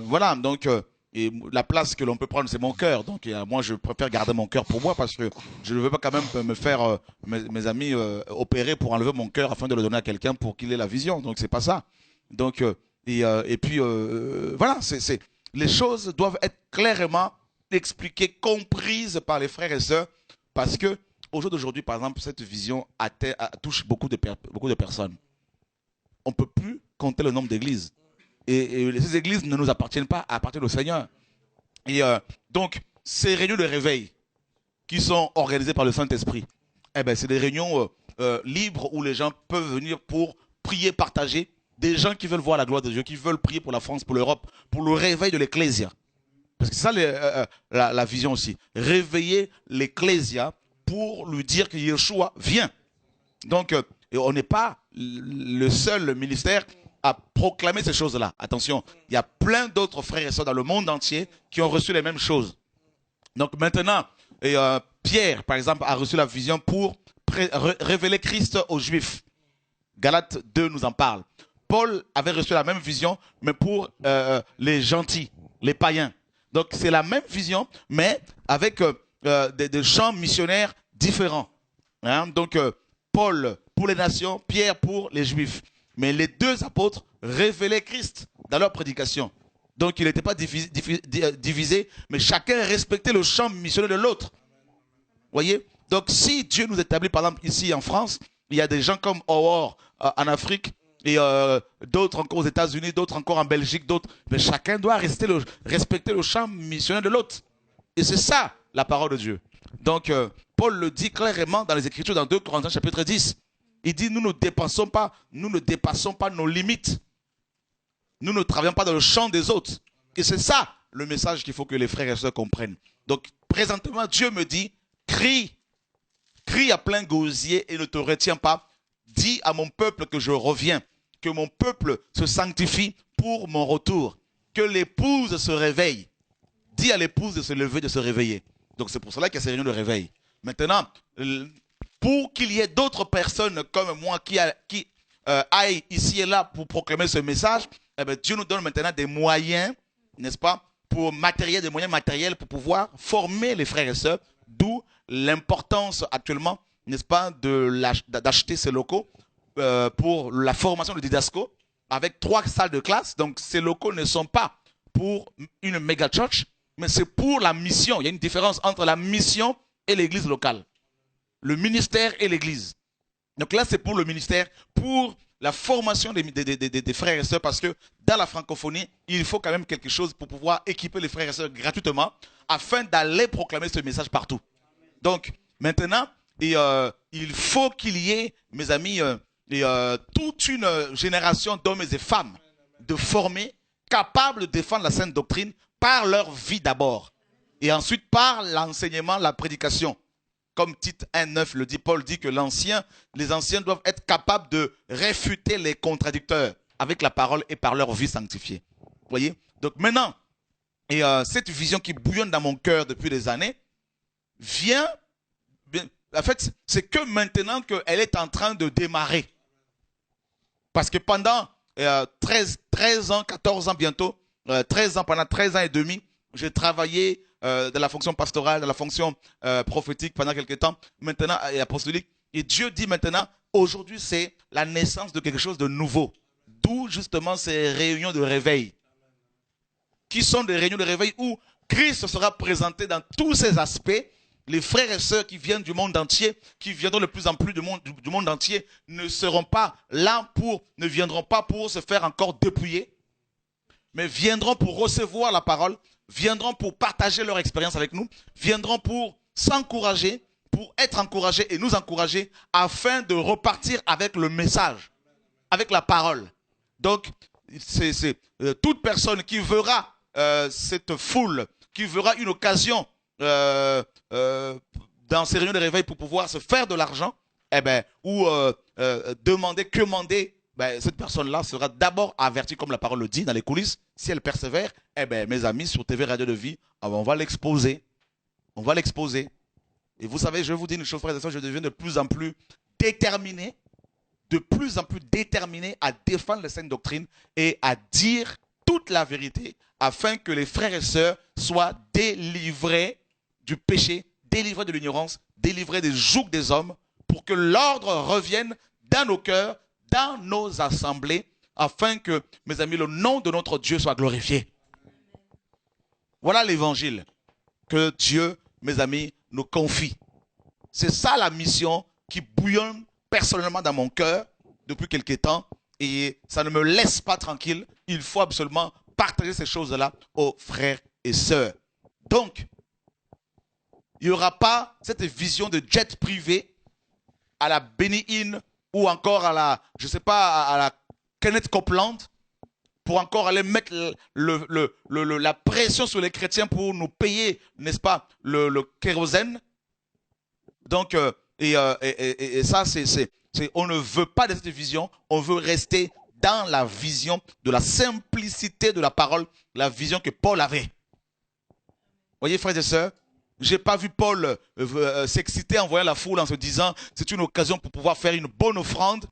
voilà, donc et la place que l'on peut prendre, c'est mon cœur. Donc moi, je préfère garder mon cœur pour moi parce que je ne veux pas quand même me faire, mes amis, opérer pour enlever mon cœur afin de le donner à quelqu'un pour qu'il ait la vision. Donc c'est pas ça. Donc, et puis, voilà, les choses doivent être clairement expliquées, comprises par les frères et sœurs parce que au jour d'aujourd'hui, par exemple, cette vision touche beaucoup de personnes. On ne peut plus compter le nombre d'églises. Et ces églises ne nous appartiennent pas, appartiennent au Seigneur. Et donc, ces réunions de réveil qui sont organisées par le Saint-Esprit, c'est des réunions libres où les gens peuvent venir pour prier, partager. Des gens qui veulent voir la gloire de Dieu, qui veulent prier pour la France, pour l'Europe, pour le réveil de l'Ecclésia. Parce que c'est ça la vision aussi. Réveiller l'Ecclésia pour lui dire que Yeshua vient. Donc, et on n'est pas le seul ministère à proclamer ces choses-là. Attention, il y a plein d'autres frères et sœurs dans le monde entier qui ont reçu les mêmes choses. Donc maintenant, Pierre, par exemple, a reçu la vision pour révéler Christ aux Juifs. Galates 2 nous en parle. Paul avait reçu la même vision, mais pour les gentils, les païens. Donc c'est la même vision, mais avec des champs missionnaires différents. Donc Paul pour les nations, Pierre pour les Juifs. Mais les deux apôtres révélaient Christ dans leur prédication. Donc il n'était pas divisé, mais chacun respectait le champ missionnaire de l'autre. Voyez? Donc si Dieu nous établit, par exemple, ici en France, il y a des gens comme Howard en Afrique, et d'autres encore aux États-Unis, d'autres encore en Belgique, d'autres. Mais chacun doit respecter le champ missionnaire de l'autre. Et c'est ça la parole de Dieu. Donc Paul le dit clairement dans les Écritures, dans 2 Corinthiens chapitre 10. Il dit, nous ne dépassons pas nos limites. Nous ne travaillons pas dans le champ des autres. Et c'est ça le message qu'il faut que les frères et sœurs comprennent. Donc présentement, Dieu me dit, crie à plein gosier et ne te retiens pas. Dis à mon peuple que je reviens, que mon peuple se sanctifie pour mon retour, que l'épouse se réveille. Dis à l'épouse de se lever, de se réveiller. Donc c'est pour cela qu'il y a ces réunions de réveil. Maintenant, pour qu'il y ait d'autres personnes comme moi qui aillent ici et là pour proclamer ce message, Dieu nous donne maintenant des moyens, n'est-ce pas, des moyens matériels pour pouvoir former les frères et sœurs, d'où l'importance actuellement, n'est-ce pas, d'acheter ces locaux pour la formation de Didasco avec 3 salles de classe. Donc ces locaux ne sont pas pour une méga church, mais c'est pour la mission. Il y a une différence entre la mission et l'église locale. Le ministère et l'église. Donc là, c'est pour le ministère, pour la formation des frères et sœurs, parce que dans la francophonie, il faut quand même quelque chose pour pouvoir équiper les frères et sœurs gratuitement, afin d'aller proclamer ce message partout. Donc maintenant, il faut qu'il y ait, mes amis, toute une génération d'hommes et femmes de formés, capables de défendre la sainte doctrine par leur vie d'abord, et ensuite par l'enseignement, la prédication. Comme Tite 1,9 le dit, Paul dit que les anciens doivent être capables de réfuter les contradicteurs avec la parole et par leur vie sanctifiée. Voyez? Donc maintenant, Et cette vision qui bouillonne dans mon cœur depuis des années vient, en fait, c'est que maintenant qu'elle est en train de démarrer. Parce que pendant 13 ans, 14 ans bientôt, 13 ans, pendant 13 ans et demi, j'ai travaillé dans la fonction pastorale, dans la fonction prophétique pendant quelques temps, maintenant et apostolique. Et Dieu dit maintenant, aujourd'hui c'est la naissance de quelque chose de nouveau. D'où justement ces réunions de réveil. Qui sont des réunions de réveil où Christ sera présenté dans tous ses aspects. Les frères et sœurs qui viennent du monde entier, qui viendront de plus en plus du monde entier, ne seront pas là ne viendront pas pour se faire encore dépouiller, mais viendront pour recevoir la parole, viendront pour partager leur expérience avec nous, viendront pour s'encourager, pour être encouragés et nous encourager afin de repartir avec le message, avec la parole. Donc, c'est toute personne qui verra cette foule, qui verra une occasion dans ces réunions de réveil pour pouvoir se faire de l'argent, ou demander, cette personne-là sera d'abord avertie, comme la parole le dit, dans les coulisses. Si elle persévère, mes amis, sur TV Radio de Vie, on va l'exposer. On va l'exposer. Et vous savez, je vous dis une chose, frères et sœurs, je deviens de plus en plus déterminé à défendre les saintes doctrines et à dire toute la vérité afin que les frères et sœurs soient délivrés du péché, délivrés de l'ignorance, délivrés des jougs des hommes, pour que l'ordre revienne dans nos cœurs, dans nos assemblées, afin que, mes amis, le nom de notre Dieu soit glorifié. Voilà l'évangile que Dieu, mes amis, nous confie. C'est ça la mission qui bouillonne personnellement dans mon cœur depuis quelque temps, et ça ne me laisse pas tranquille. Il faut absolument partager ces choses-là aux frères et sœurs. Donc, il n'y aura pas cette vision de jet privé à la Benny Hinn ou encore à la, je sais pas, à la Kenneth Copeland pour encore aller mettre la pression sur les chrétiens pour nous payer, n'est-ce pas, le kérosène. Donc, et ça, on ne veut pas de cette vision, on veut rester dans la vision de la simplicité de la parole, la vision que Paul avait. Voyez, frères et sœurs, j'ai pas vu Paul s'exciter en voyant la foule en se disant c'est une occasion pour pouvoir faire une bonne offrande,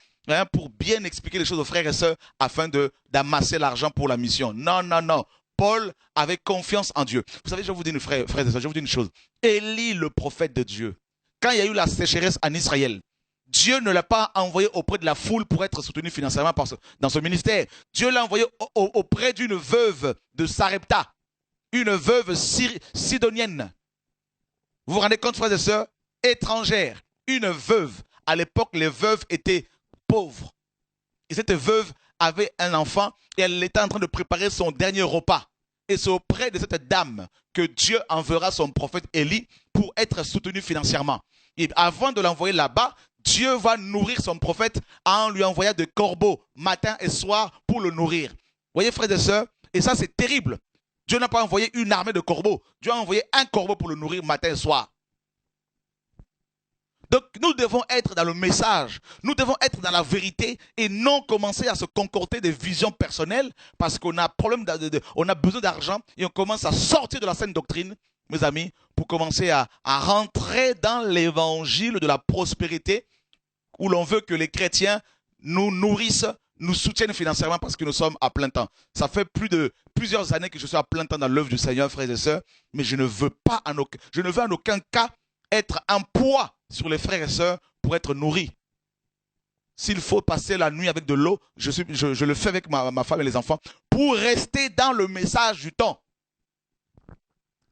pour bien expliquer les choses aux frères et sœurs afin d'amasser l'argent pour la mission. Non, non, non. Paul avait confiance en Dieu. Vous savez, je vous dis une frère et sœurs, je vous dis une chose. Élie, le prophète de Dieu, quand il y a eu la sécheresse en Israël, Dieu ne l'a pas envoyé auprès de la foule pour être soutenu financièrement dans ce ministère. Dieu l'a envoyé auprès d'une veuve de Sarepta, une veuve sidonienne. Vous vous rendez compte, frères et sœurs, étrangère, une veuve. À l'époque, les veuves étaient pauvres. Et cette veuve avait un enfant et elle était en train de préparer son dernier repas. Et c'est auprès de cette dame que Dieu enverra son prophète Élie pour être soutenu financièrement. Et avant de l'envoyer là-bas, Dieu va nourrir son prophète en lui envoyant des corbeaux matin et soir pour le nourrir. Vous voyez, frères et sœurs, et ça c'est terrible. Dieu n'a pas envoyé une armée de corbeaux. Dieu a envoyé un corbeau pour le nourrir matin et soir. Donc nous devons être dans le message, nous devons être dans la vérité et non commencer à se concocter des visions personnelles parce qu'on a on a besoin d'argent et on commence à sortir de la saine doctrine, mes amis, pour commencer à rentrer dans l'évangile de la prospérité où l'on veut que les chrétiens nous nourrissent, nous soutiennent financièrement parce que nous sommes à plein temps. Ça fait plusieurs années que je suis à plein temps dans l'œuvre du Seigneur, frères et sœurs, mais je ne veux en aucun cas être un poids sur les frères et sœurs pour être nourris. S'il faut passer la nuit avec de l'eau, je le fais avec ma femme et les enfants pour rester dans le message du temps.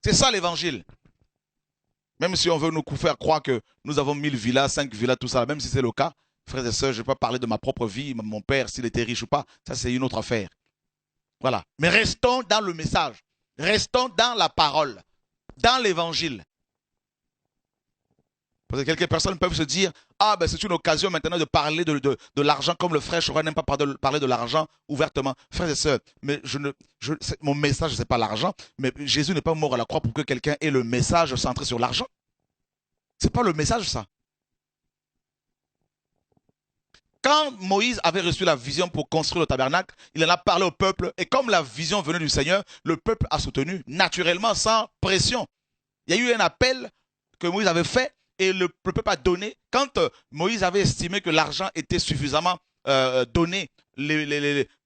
C'est ça l'évangile. Même si on veut nous faire croire que nous avons 1000 villas, 5 villas, tout ça, même si c'est le cas, frères et sœurs, je ne vais pas parler de ma propre vie, mon père, s'il était riche ou pas, ça c'est une autre affaire. Voilà. Mais restons dans le message, restons dans la parole, dans l'évangile. Parce que quelques personnes peuvent se dire, ah ben c'est une occasion maintenant de parler de l'argent comme le frère Chora n'aime pas parler de l'argent ouvertement. Frères et sœurs, mais mon message ce n'est pas l'argent, mais Jésus n'est pas mort à la croix pour que quelqu'un ait le message centré sur l'argent. Ce n'est pas le message ça. quand Moïse avait reçu la vision pour construire le tabernacle, il en a parlé au peuple. Et comme la vision venait du Seigneur, le peuple a soutenu naturellement, sans pression. Il y a eu un appel que Moïse avait fait et le peuple a donné. Quand Moïse avait estimé que l'argent était suffisamment donné,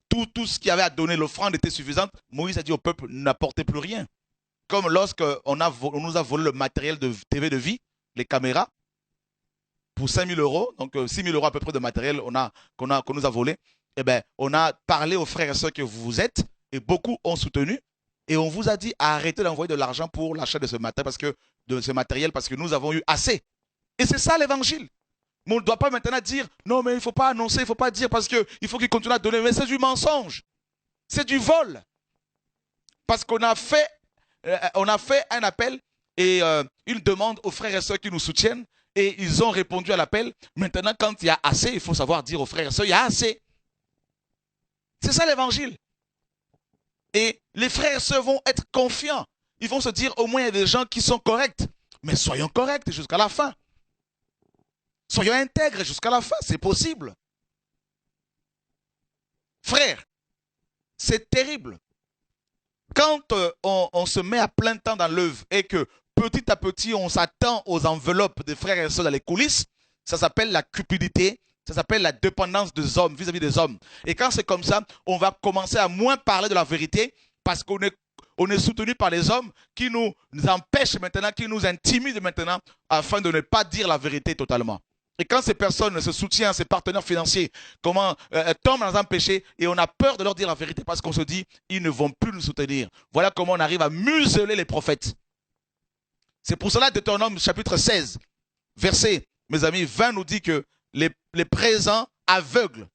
tout ce qu'il y avait à donner, l'offrande était suffisante, Moïse a dit au peuple, n'apportez plus rien. Comme lorsqu'on nous a volé le matériel de TV de vie, les caméras, pour 5 000 euros, donc 6 000 euros à peu près de matériel qu'on nous a volé, eh ben, on a parlé aux frères et sœurs que vous êtes, et beaucoup ont soutenu, et on vous a dit arrêtez d'envoyer de l'argent pour l'achat de ce matériel, parce que nous avons eu assez. Et c'est ça l'évangile. Mais on ne doit pas maintenant dire, non mais il ne faut pas annoncer, il ne faut pas dire, parce qu'il faut qu'il continue à donner, mais c'est du mensonge, c'est du vol. Parce qu'on a fait un appel et une demande aux frères et sœurs qui nous soutiennent, et ils ont répondu à l'appel. Maintenant, quand il y a assez, il faut savoir dire aux frères et sœurs, il y a assez. C'est ça l'évangile. Et les frères et sœurs vont être confiants. Ils vont se dire, au moins il y a des gens qui sont corrects. Mais soyons corrects jusqu'à la fin. Soyons intègres jusqu'à la fin, c'est possible. Frères, c'est terrible. Quand on se met à plein temps dans l'œuvre et que petit à petit on s'attend aux enveloppes des frères et sœurs dans les coulisses, ça s'appelle la cupidité, ça s'appelle la dépendance des hommes vis-à-vis des hommes. Et quand c'est comme ça, on va commencer à moins parler de la vérité parce qu'on est soutenu par les hommes qui nous empêchent maintenant, qui nous intimident maintenant afin de ne pas dire la vérité totalement. Et quand ces personnes se soutiennent, ces partenaires financiers, tombent dans un péché et on a peur de leur dire la vérité parce qu'on se dit, ils ne vont plus nous soutenir. Voilà comment on arrive à museler les prophètes. C'est pour cela que Deutéronome chapitre 16, verset, mes amis, 20 nous dit que les présents aveugles.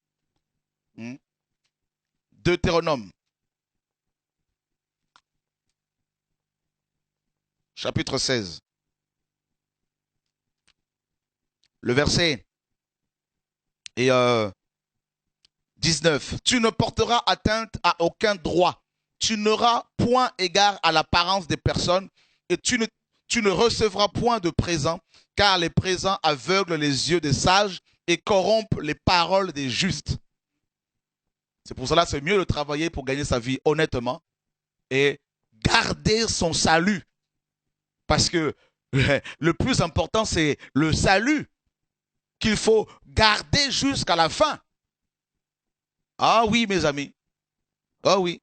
Deutéronome chapitre 16. Le verset et 19. Tu ne porteras atteinte à aucun droit. Tu n'auras point égard à l'apparence des personnes et tu ne recevras point de présents, car les présents aveuglent les yeux des sages et corrompent les paroles des justes. C'est pour cela que c'est mieux de travailler pour gagner sa vie honnêtement et garder son salut. Parce que le plus important, c'est le salut qu'il faut garder jusqu'à la fin. Ah oui, mes amis. Ah oui.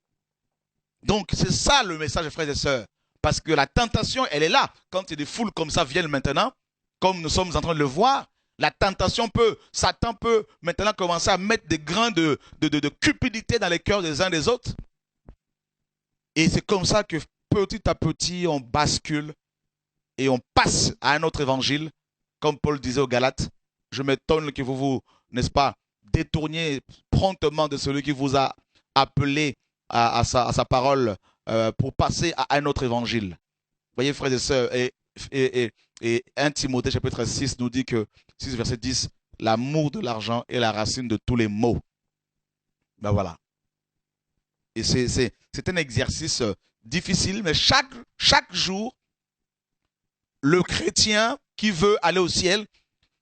Donc, c'est ça le message, frères et sœurs. Parce que la tentation, elle est là. Quand des foules comme ça viennent maintenant, comme nous sommes en train de le voir, la tentation Satan peut maintenant commencer à mettre des grains de cupidité dans les cœurs des uns des autres. Et c'est comme ça que petit à petit, on bascule et on passe à un autre évangile. Comme Paul disait aux Galates, je m'étonne que vous, n'est-ce pas, détourniez promptement de celui qui vous a appelé à sa parole pour passer à un autre évangile. Vous voyez, frères et sœurs, et 1 Timothée chapitre 6 nous dit que, 6 verset 10, l'amour de l'argent est la racine de tous les maux. Ben voilà. Et c'est un exercice difficile, mais chaque jour, le chrétien qui veut aller au ciel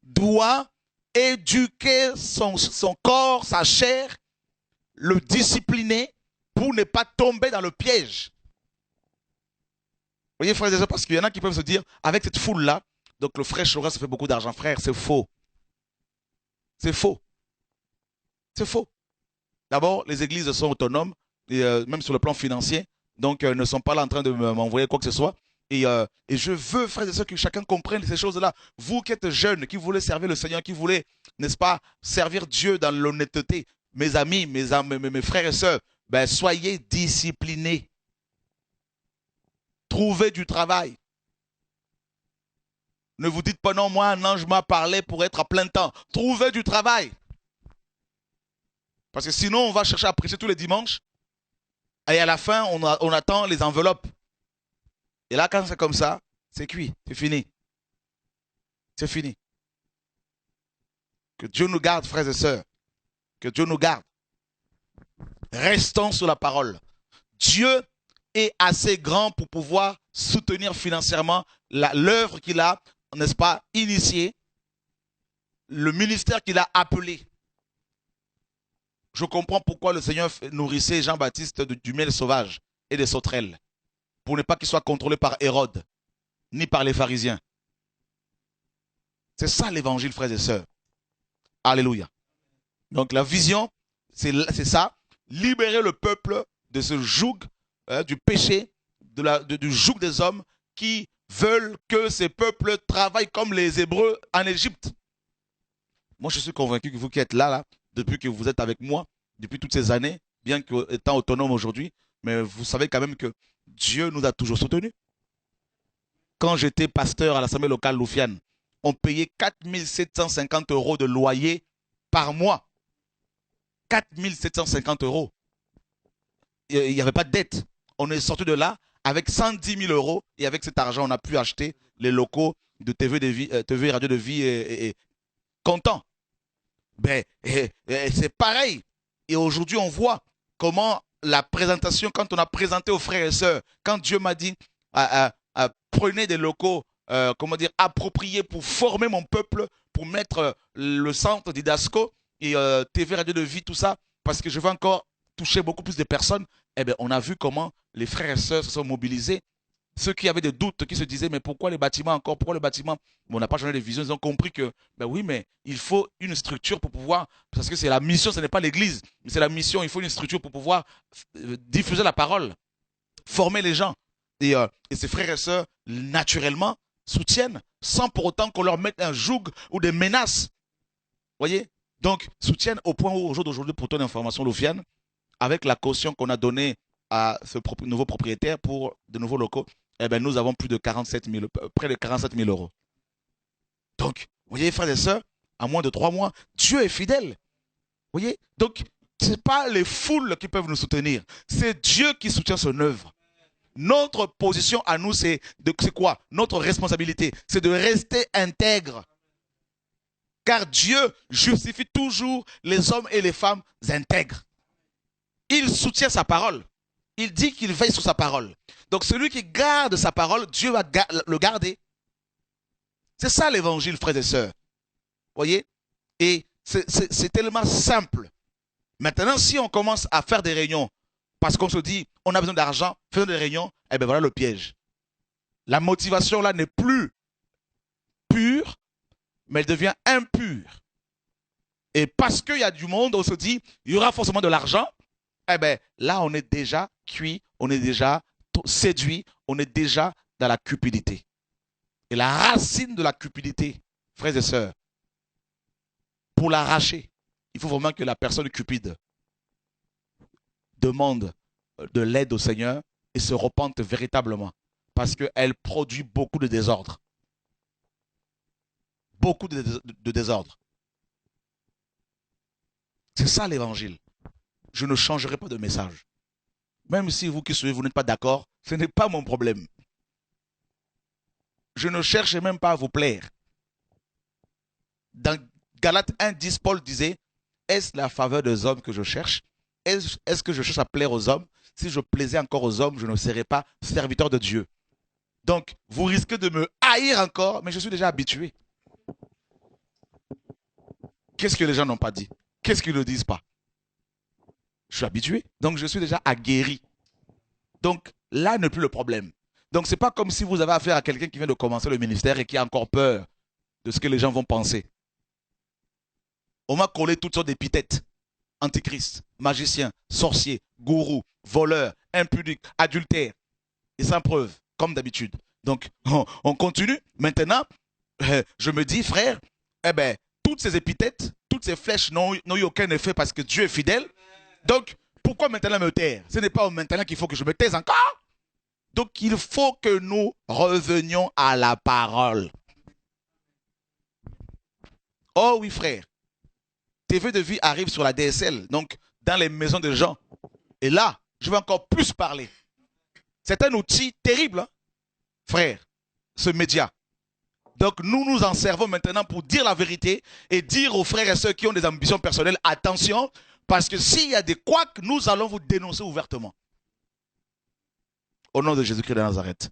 doit éduquer son corps, sa chair, le discipliner pour ne pas tomber dans le piège. Vous voyez, frères et sœurs, parce qu'il y en a qui peuvent se dire, avec cette foule-là, donc le frère Chora, ça fait beaucoup d'argent. Frère, c'est faux. C'est faux. C'est faux. D'abord, les églises sont autonomes, et, même sur le plan financier, donc ne sont pas là en train de m'envoyer quoi que ce soit. Et je veux, frères et sœurs, que chacun comprenne ces choses-là. Vous qui êtes jeunes, qui voulez servir le Seigneur, qui voulez, n'est-ce pas, servir Dieu dans l'honnêteté, mes amis, mes frères et sœurs, ben, soyez disciplinés. Trouvez du travail. Ne vous dites pas non, moi, un ange m'a parlé pour être à plein temps. Trouvez du travail. Parce que sinon, on va chercher à prêcher tous les dimanches. Et à la fin, on attend les enveloppes. Et là, quand c'est comme ça, c'est cuit, c'est fini. C'est fini. Que Dieu nous garde, frères et sœurs. Que Dieu nous garde. Restons sur la parole. Dieu est assez grand pour pouvoir soutenir financièrement l'œuvre qu'il a, n'est-ce pas, initiée, le ministère qu'il a appelé. je comprends pourquoi le Seigneur nourrissait Jean-Baptiste du miel sauvage et des sauterelles, pour ne pas qu'il soit contrôlé par Hérode, ni par les pharisiens. C'est ça l'évangile, frères et sœurs. Alléluia. Donc la vision, c'est ça, libérer le peuple de ce joug du péché, du joug des hommes qui veulent que ces peuples travaillent comme les Hébreux en Égypte. Moi, je suis convaincu que vous qui êtes là, depuis que vous êtes avec moi, depuis toutes ces années, bien qu'étant autonome aujourd'hui, mais vous savez quand même que Dieu nous a toujours soutenus. Quand j'étais pasteur à l'Assemblée locale loufiane, on payait 4 750 € de loyer par mois. 4 750 €. Il n'y avait pas de dette. On est sorti de là avec 110 000 € et avec cet argent, on a pu acheter les locaux de TV Radio de Vie et content. Ben, c'est pareil. Et aujourd'hui, on voit comment la présentation, quand on a présenté aux frères et sœurs, quand Dieu m'a dit prenez des locaux appropriés pour former mon peuple, pour mettre le centre d'Idasco et TV Radio de Vie, tout ça, parce que je veux encore toucher beaucoup plus de personnes. Eh bien, on a vu comment les frères et sœurs se sont mobilisés. Ceux qui avaient des doutes, qui se disaient, mais pourquoi les bâtiments encore? Pourquoi le bâtiment? On n'a pas changé de vision. Ils ont compris que, ben oui, mais il faut une structure pour pouvoir, parce que c'est la mission, ce n'est pas l'église, mais c'est la mission. Il faut une structure pour pouvoir diffuser la parole, former les gens. Et ces frères et sœurs, naturellement, soutiennent, sans pour autant qu'on leur mette un joug ou des menaces. Vous voyez? Donc, soutiennent au point où, au jour d'aujourd'hui, pour ton information, Loufiane, avec la caution qu'on a donnée à ce nouveau propriétaire pour de nouveaux locaux, eh bien, nous avons près de 47 000 €. Donc, vous voyez, frères et sœurs, à moins de 3 mois, Dieu est fidèle. Vous voyez? Donc, ce n'est pas les foules qui peuvent nous soutenir. C'est Dieu qui soutient son œuvre. Notre position à nous, c'est quoi? Notre responsabilité, c'est de rester intègre. Car Dieu justifie toujours les hommes et les femmes intègres. Il soutient sa parole. Il dit qu'il veille sur sa parole. Donc celui qui garde sa parole, Dieu va le garder. C'est ça l'évangile, frères et sœurs. Vous voyez? Et c'est tellement simple. Maintenant, si on commence à faire des réunions, parce qu'on se dit, on a besoin d'argent, faisons des réunions, eh bien voilà le piège. La motivation là n'est plus pure, mais elle devient impure. Et parce qu'il y a du monde, on se dit, il y aura forcément de l'argent, eh bien là on est déjà cuit, on est déjà séduit, on est déjà dans la cupidité. Et la racine de la cupidité, frères et sœurs, pour l'arracher, il faut vraiment que la personne cupide demande de l'aide au Seigneur et se repente véritablement. Parce qu'elle produit beaucoup de désordre. Beaucoup de désordre. C'est ça l'évangile. Je ne changerai pas de message. Même si vous qui suivez, vous n'êtes pas d'accord, ce n'est pas mon problème. Je ne cherche même pas à vous plaire. Dans Galates 1:10, Paul disait, est-ce la faveur des hommes que je cherche? Est-ce que je cherche à plaire aux hommes? Si je plaisais encore aux hommes, je ne serais pas serviteur de Dieu. Donc, vous risquez de me haïr encore, mais je suis déjà habitué. Qu'est-ce que les gens n'ont pas dit? Qu'est-ce qu'ils ne disent pas? Je suis habitué, donc je suis déjà aguerri. Donc, là n'est plus le problème. Donc, ce n'est pas comme si vous avez affaire à quelqu'un qui vient de commencer le ministère et qui a encore peur de ce que les gens vont penser. On m'a collé toutes sortes d'épithètes. Antichrist, magicien, sorcier, gourou, voleur, impudique, adultère. Et sans preuve, comme d'habitude. Donc, on continue. Maintenant, je me dis, frère, eh bien, toutes ces épithètes, toutes ces flèches n'ont eu aucun effet parce que Dieu est fidèle. Donc, pourquoi maintenant me taire? Ce n'est pas maintenant qu'il faut que je me taise encore. Donc, il faut que nous revenions à la parole. Oh oui, frère. TV de Vie arrive sur la DSL, donc dans les maisons des gens. Et là, je vais encore plus parler. C'est un outil terrible, hein, frère, ce média. Donc nous nous en servons maintenant pour dire la vérité et dire aux frères et sœurs qui ont des ambitions personnelles, attention, parce que s'il y a des couacs, nous allons vous dénoncer ouvertement. Au nom de Jésus-Christ de Nazareth.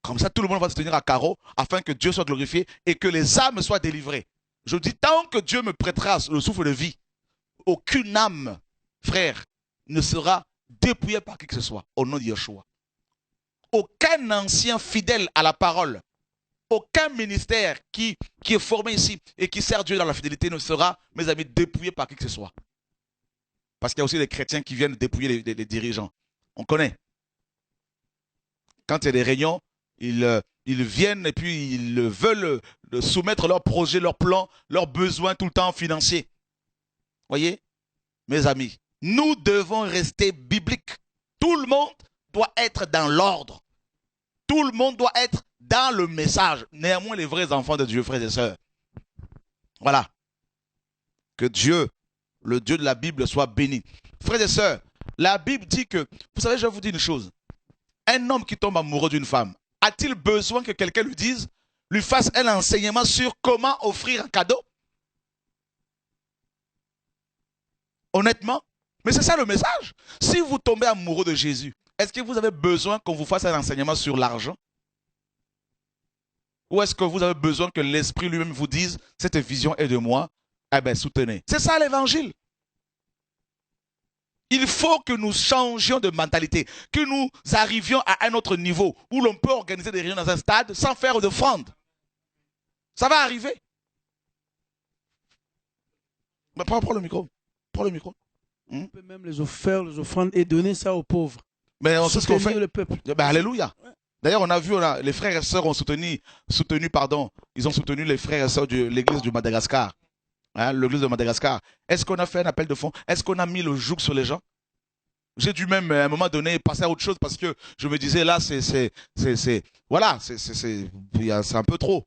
Comme ça, tout le monde va se tenir à carreau afin que Dieu soit glorifié et que les âmes soient délivrées. Je dis, tant que Dieu me prêtera le souffle de vie, aucune âme, frère, ne sera dépouillée par qui que ce soit, au nom de Yeshua. Aucun ancien fidèle à la parole, aucun ministère qui est formé ici et qui sert Dieu dans la fidélité ne sera, mes amis, dépouillé par qui que ce soit. Parce qu'il y a aussi des chrétiens qui viennent dépouiller les dirigeants. On connaît. Quand il y a des réunions, ils viennent et puis ils veulent soumettre leurs projets, leurs plans, leurs besoins tout le temps financiers. Voyez, mes amis, nous devons rester bibliques. Tout le monde doit être dans l'ordre. Tout le monde doit être dans le message. Néanmoins, les vrais enfants de Dieu, frères et sœurs. Voilà. Que Dieu, le Dieu de la Bible, soit béni. Frères et sœurs, la Bible dit que, vous savez, je vais vous dire une chose. Un homme qui tombe amoureux d'une femme, a-t-il besoin que quelqu'un lui fasse un enseignement sur comment offrir un cadeau? Honnêtement, mais c'est ça le message. Si vous tombez amoureux de Jésus, est-ce que vous avez besoin qu'on vous fasse un enseignement sur l'argent? Ou est-ce que vous avez besoin que l'Esprit lui-même vous dise, cette vision est de moi? Eh bien, soutenez. C'est ça l'évangile. Il faut que nous changions de mentalité, que nous arrivions à un autre niveau où l'on peut organiser des réunions dans un stade sans faire d'offrande. Ça va arriver. Mais prends le micro. Prends le micro. On peut même les offrandes et donner ça aux pauvres. Mais on sait ce qu'on fait. Le peuple. Ben, alléluia. D'ailleurs, on a vu, les frères et sœurs ont soutenu, ils ont soutenu les frères et sœurs de l'église du Madagascar. Hein, l'église de Madagascar. Est-ce qu'on a fait un appel de fonds? Est-ce qu'on a mis le joug sur les gens? J'ai dû même, à un moment donné, passer à autre chose parce que je me disais, là, voilà, c'est un peu trop.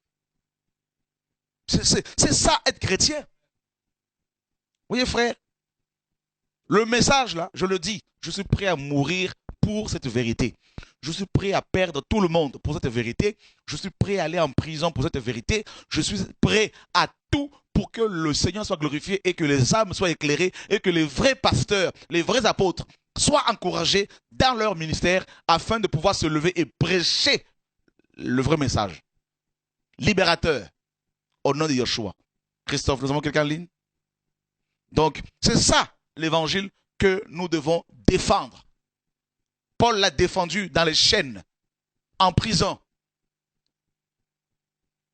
C'est ça, être chrétien. Vous voyez, frère? Le message, là, je le dis, je suis prêt à mourir pour cette vérité. Je suis prêt à perdre tout le monde pour cette vérité. Je suis prêt à aller en prison pour cette vérité. Je suis prêt à tout pour que le Seigneur soit glorifié et que les âmes soient éclairées et que les vrais pasteurs, les vrais apôtres soient encouragés dans leur ministère afin de pouvoir se lever et prêcher le vrai message. Libérateur, au nom de Yeshua. Christophe, nous avons quelqu'un en ligne? Donc, c'est ça l'évangile que nous devons défendre. Paul l'a défendu dans les chaînes, en prison.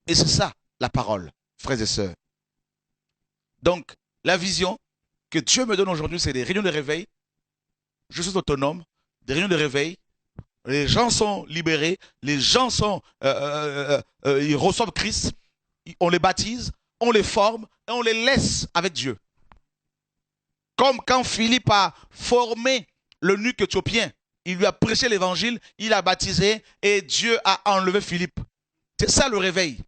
Et c'est ça la parole, frères et sœurs. Donc, la vision que Dieu me donne aujourd'hui, c'est des réunions de réveil. Je suis autonome, des réunions de réveil. Les gens sont libérés, les gens ils reçoivent Christ, on les baptise, on les forme et on les laisse avec Dieu. Comme quand Philippe a formé l'eunuque éthiopien, il lui a prêché l'évangile, il a baptisé et Dieu a enlevé Philippe. C'est ça le réveil.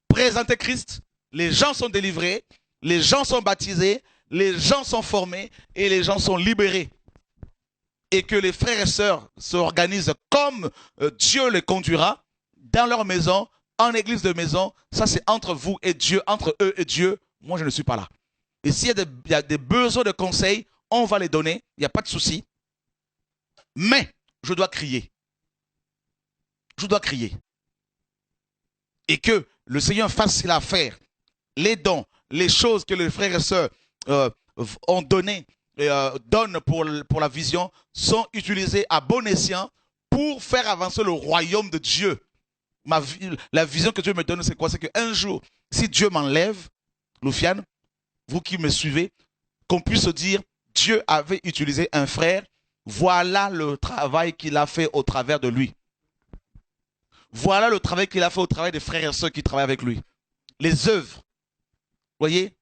Présenter Christ, les gens sont délivrés, les gens sont baptisés, les gens sont formés et les gens sont libérés. Et que les frères et sœurs s'organisent comme Dieu les conduira dans leur maison, en église de maison. Ça, c'est entre vous et Dieu, entre eux et Dieu. Moi, je ne suis pas là. Et s'il y a des besoins de conseils, on va les donner. Il n'y a pas de souci. Mais je dois crier. Je dois crier. Et que le Seigneur fasse ce qu'il a à faire. Les dons, les choses que les frères et sœurs ont données, donnent pour la vision, sont utilisées à bon escient pour faire avancer le royaume de Dieu. La vision que Dieu me donne, c'est quoi? C'est qu'un jour, si Dieu m'enlève, Loufiane, vous qui me suivez, qu'on puisse dire, Dieu avait utilisé un frère, voilà le travail qu'il a fait au travers de lui. Voilà le travail qu'il a fait au travers des frères et sœurs qui travaillent avec lui. Les œuvres. Voyez?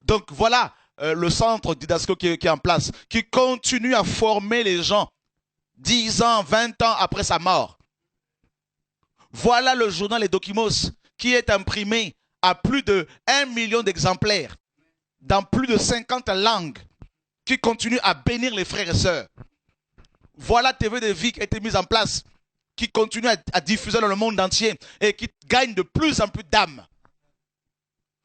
Donc voilà le centre Didasco qui est en place, qui continue à former les gens 10 ans, 20 ans après sa mort. Voilà le journal Les Dokimos qui est imprimé à plus de 1 million d'exemplaires dans plus de 50 langues, qui continue à bénir les frères et sœurs. Voilà TV de vie qui a été mise en place, qui continue à diffuser dans le monde entier et qui gagne de plus en plus d'âmes.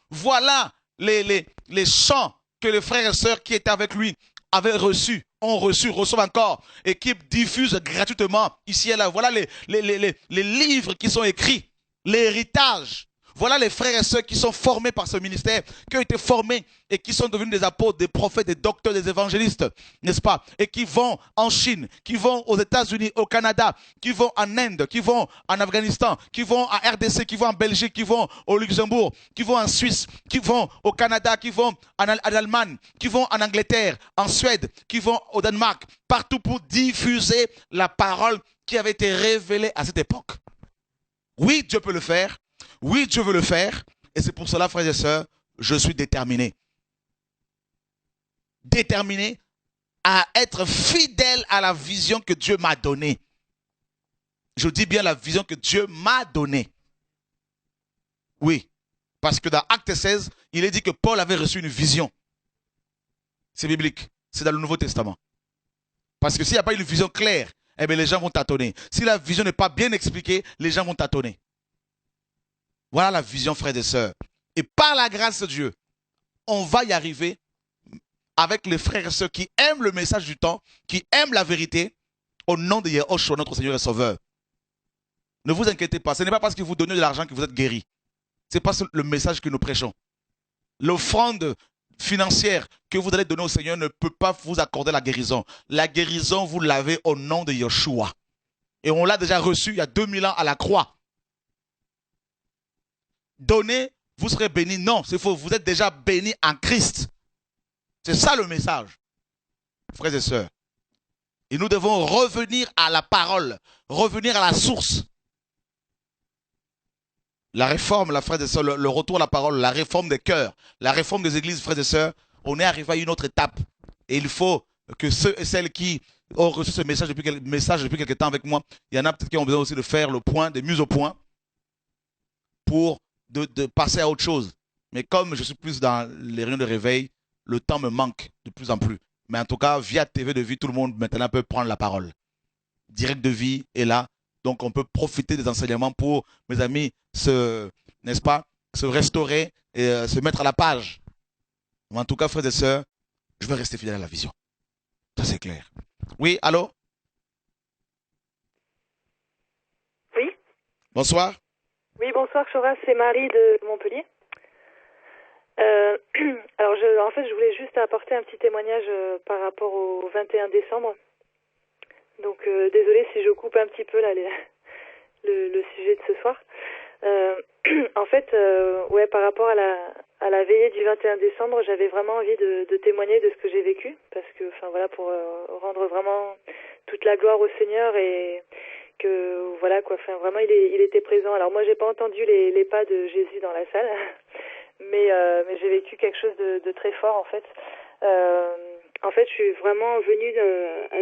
Voilà les chants que les frères et sœurs qui étaient avec lui avaient reçus, reçoivent encore et qui diffusent gratuitement ici et là. Voilà les livres qui sont écrits, l'héritage. Voilà les frères et sœurs qui sont formés par ce ministère, qui ont été formés et qui sont devenus des apôtres, des prophètes, des docteurs, des évangélistes, n'est-ce pas? Et qui vont en Chine, qui vont aux États-Unis, au Canada, qui vont en Inde, qui vont en Afghanistan, qui vont à RDC, qui vont en Belgique, qui vont au Luxembourg, qui vont en Suisse, qui vont au Canada, qui vont en Allemagne, qui vont en Angleterre, en Suède, qui vont au Danemark, partout pour diffuser la parole qui avait été révélée à cette époque. Oui, Dieu peut le faire. Oui, Dieu veut le faire. Et c'est pour cela, frères et sœurs, je suis déterminé. Déterminé à être fidèle à la vision que Dieu m'a donnée. Je dis bien la vision que Dieu m'a donnée. Oui, parce que dans Acte 16, il est dit que Paul avait reçu une vision. C'est biblique, c'est dans le Nouveau Testament. Parce que s'il n'y a pas une vision claire, eh bien les gens vont tâtonner. Si la vision n'est pas bien expliquée, les gens vont tâtonner. Voilà la vision, frères et sœurs. Et par la grâce de Dieu, on va y arriver avec les frères et sœurs qui aiment le message du temps, qui aiment la vérité, au nom de Yahushua, notre Seigneur et Sauveur. Ne vous inquiétez pas, ce n'est pas parce que vous donnez de l'argent que vous êtes guéris. Ce n'est pas le message que nous prêchons. L'offrande financière que vous allez donner au Seigneur ne peut pas vous accorder la guérison. La guérison, vous l'avez au nom de Yeshua. Et on l'a déjà reçu il y a 2000 ans à la croix. Donnez, vous serez bénis. Non, c'est faux. Vous êtes déjà bénis en Christ. C'est ça le message, frères et sœurs. Et nous devons revenir à la parole, revenir à la source. La réforme, la frères et sœurs, le retour à la parole, la réforme des cœurs, la réforme des églises, frères et sœurs, on est arrivé à une autre étape. Et il faut que ceux et celles qui ont reçu ce message depuis quelque temps avec moi, il y en a peut-être qui ont besoin aussi de faire le point, des mises au point, pour de passer à autre chose. Mais comme je suis plus dans les réunions de réveil, le temps me manque de plus en plus. Mais en tout cas, via TV de vie, tout le monde maintenant peut prendre la parole. Direct de vie est là. Donc, on peut profiter des enseignements pour, mes amis, n'est-ce pas, se restaurer et se mettre à la page. Mais en tout cas, frères et sœurs, je vais rester fidèle à la vision. Ça, c'est clair. Oui, allô? Oui. Bonsoir. Oui, bonsoir, Chora, c'est Marie de Montpellier. Alors, en fait, je voulais juste apporter un petit témoignage par rapport au 21 décembre. Donc, désolée si je coupe un petit peu là le sujet de ce soir. En fait, ouais, par rapport à la veillée du 21 décembre, j'avais vraiment envie de témoigner de ce que j'ai vécu, parce que, enfin voilà, pour rendre vraiment toute la gloire au Seigneur et que voilà quoi, enfin vraiment il était présent. Alors moi, j'ai pas entendu les pas de Jésus dans la salle, mais j'ai vécu quelque chose de très fort en fait. En fait, je suis vraiment venue à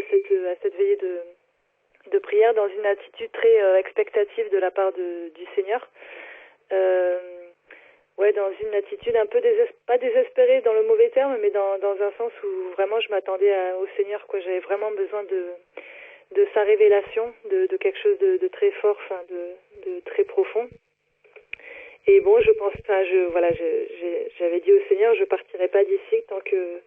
cette veillée de prière dans une attitude très expectative de la part du Seigneur. Ouais, dans une attitude un peu pas désespérée dans le mauvais terme, mais dans un sens où vraiment je m'attendais au Seigneur, quoi. J'avais vraiment besoin de sa révélation, de quelque chose de très fort, enfin de très profond. Et bon, je pense, enfin, j'avais dit au Seigneur, je partirai pas d'ici tant que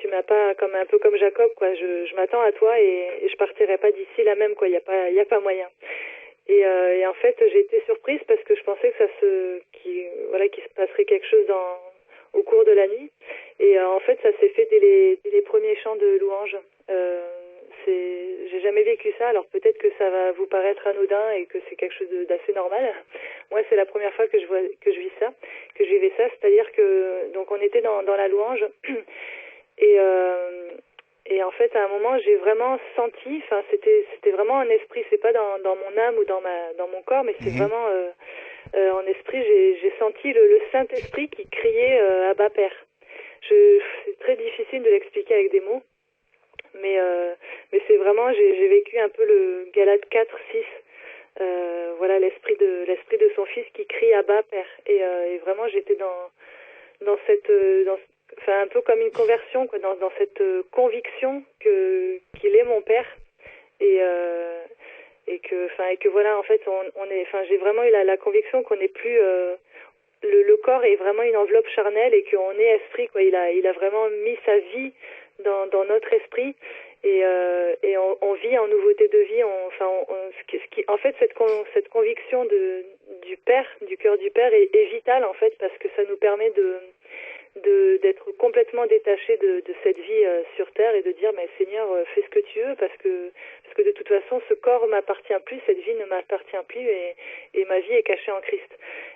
tu m'as pas, comme un peu comme Jacob, quoi. Je m'attends à toi et je partirai pas d'ici là même, quoi. Il y a pas moyen. Et en fait, j'ai été surprise parce que je pensais que qu'il se passerait quelque chose au cours de la nuit. Et en fait, ça s'est fait dès les premiers chants de louange. J'ai jamais vécu ça. Alors peut-être que ça va vous paraître anodin et que c'est quelque chose d'assez normal. Moi, c'est la première fois que je vivais ça. C'est-à-dire que donc on était dans la louange et en fait, à un moment, j'ai vraiment senti, enfin, c'était vraiment un esprit, c'est pas dans mon âme ou dans mon corps, mais c'est vraiment en esprit, j'ai senti le Saint-Esprit qui criait Abba Père. C'est très difficile de l'expliquer avec des mots, mais c'est vraiment, j'ai vécu un peu le Galates 4, 6, voilà, l'esprit de son fils qui crie Abba Père, et vraiment, j'étais dans enfin un peu comme une conversion, quoi, dans cette conviction qu'il est mon père et que voilà, en fait on est, enfin j'ai vraiment eu la conviction qu'on n'est plus le corps est vraiment une enveloppe charnelle et qu'on est esprit, quoi. Il a vraiment mis sa vie dans notre esprit et on vit en nouveauté de vie. En fait cette conviction du Père, du cœur du Père est vital en fait, parce que ça nous permet d'être complètement détaché de cette vie sur terre et de dire mais Seigneur, fais ce que tu veux, parce que de toute façon ce corps m'appartient plus, cette vie ne m'appartient plus, et ma vie est cachée en Christ.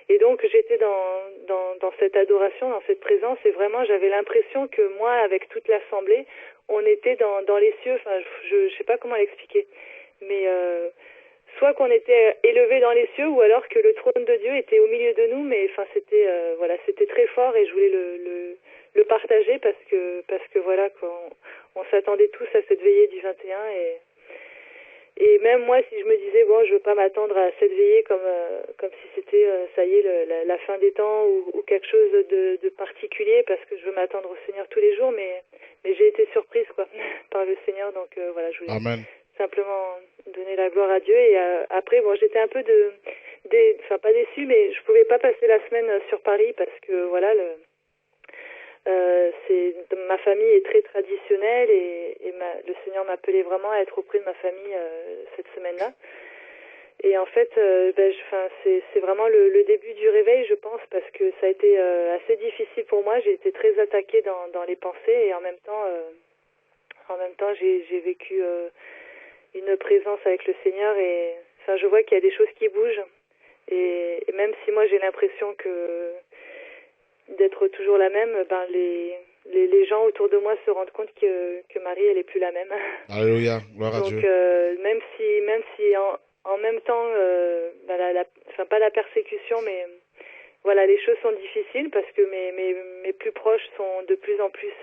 Et donc j'étais dans cette adoration, dans cette présence, et vraiment j'avais l'impression que moi, avec toute l'assemblée, on était dans les cieux. Enfin, je sais pas comment l'expliquer, mais soit qu'on était élevé dans les cieux, ou alors que le trône de Dieu était au milieu de nous. Mais enfin, c'était très fort, et je voulais le partager, parce que voilà, on s'attendait tous à cette veillée du 21, et même moi, si je me disais bon, je veux pas m'attendre à cette veillée comme si c'était ça y est la fin des temps, ou quelque chose de particulier, parce que je veux m'attendre au Seigneur tous les jours, mais j'ai été surprise par le Seigneur. Donc voilà, je voulais Amen. simplement donner la gloire à Dieu. Et après, bon, j'étais un peu enfin pas déçue, mais je pouvais pas passer la semaine sur Paris, parce que voilà, ma famille est très traditionnelle, et le Seigneur m'appelait vraiment à être auprès de ma famille cette semaine-là. Et en fait, c'est vraiment le début du réveil, je pense, parce que ça a été assez difficile pour moi. J'ai été très attaquée dans les pensées, et en même temps, j'ai vécu une présence avec le Seigneur, et enfin, je vois qu'il y a des choses qui bougent, et même si moi j'ai l'impression d'être toujours la même, les gens autour de moi se rendent compte que Marie, elle est plus la même. Alléluia, gloire à Dieu. Donc même si en même temps, pas la persécution, mais voilà, les choses sont difficiles, parce que mes plus proches sont de plus en plus